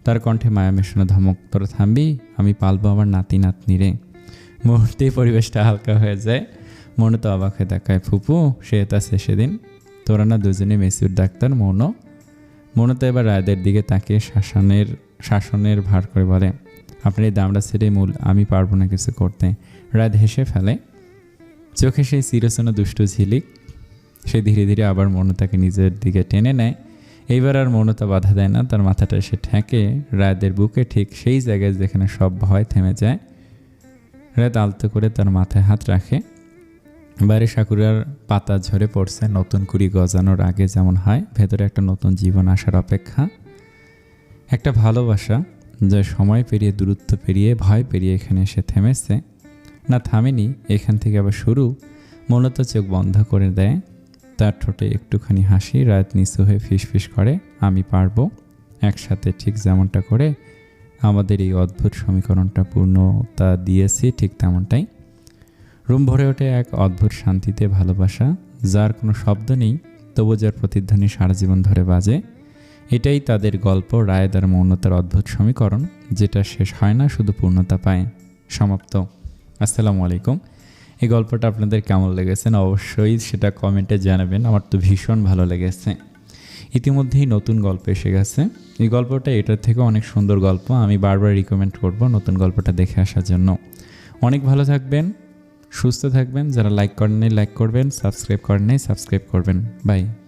A: তার কণ্ঠে মায়া মেশানো ধমক, তোরা থামবি, আমি পালবো আমার নাতি নাতনিরে। মুহূর্তেই পরিবেশটা হালকা হয়ে যায়। মৌনতা অবাক হয়ে তাকায়, ফুপু সে আছে সেদিন? তোরা না দুজনে মেসিউর ডাক্তার? মৌনতা এবার রায়দের দিকে তাকিয়ে শাসনের ভার করে বলে, আপনার এই দামড়া ছেড়ে মূল, আমি পারবো না কিছু করতে। রাত হেসে ফেলে, চোখে সেই চিরচেনা দুষ্টু ঝিলিক। সে ধীরে ধীরে আবার মৌনতাকে নিজের দিকে টেনে নেয়। এইবার আর মৌনতা বাধা দেয় না। তার মাথাটা সে ঠেকে রায়দের বুকে, ঠিক সেই জায়গায় যেখানে সব ভয় থেমে যায়। রাত আলতো করে তার মাথায় হাত রাখে। বাইরে সাকুরার পাতা ঝরে পড়ছে, নতুন কুড়ি গজানোর আগে যেমন হয় ভেতরে একটা নতুন জীবন আসার অপেক্ষা। একটা ভালোবাসা যা সময় পেরিয়ে, দূরত্ব পেরিয়ে, ভয় পেরিয়ে এখানে এসে থেমেছে। না থামেনি, এখান থেকে আবার শুরু। মৌনতা চোখ বন্ধ করে দেয়। তার ঠোঁটে একটুখানি হাসি। রাত নিচু হয়ে ফিসফিস করে, আমি পারবো, একসাথে ঠিক যেমনটা করে আমাদের এই অদ্ভুত সমীকরণটা পূর্ণতা দিয়েছি ঠিক তেমনটাই। রুম ভরে ওঠে এক অদ্ভুত শান্তিতে, ভালোবাসা যার কোনো শব্দ নেই, তবু যার প্রতিধ্বনি সারা জীবন ধরে বাজে। এটাই তাদের গল্প, রায়েদ আর মৌনতার অদ্ভুত সমীকরণ, যেটা শেষ হয় না, শুধু পূর্ণতা পায়। সমাপ্ত। আসসালামু আলাইকুম। এই গল্পটা আপনাদের কেমন লেগেছে অবশ্যই সেটা কমেন্টে জানাবেন। আমার তো ভীষণ ভালো লেগেছে। ইতিমধ্যেই নতুন গল্প এসে গেছে। এই গল্পটা এটার থেকে অনেক সুন্দর গল্প। আমি বারবার রিকমেন্ড করব নতুন গল্পটা দেখে আসার জন্য। অনেক ভালো থাকবেন, সুস্থ থাকবেন। যারা লাইক করেন নাই লাইক করবেন, সাবস্ক্রাইব করেন নাই সাবস্ক্রাইব করবেন। বাই।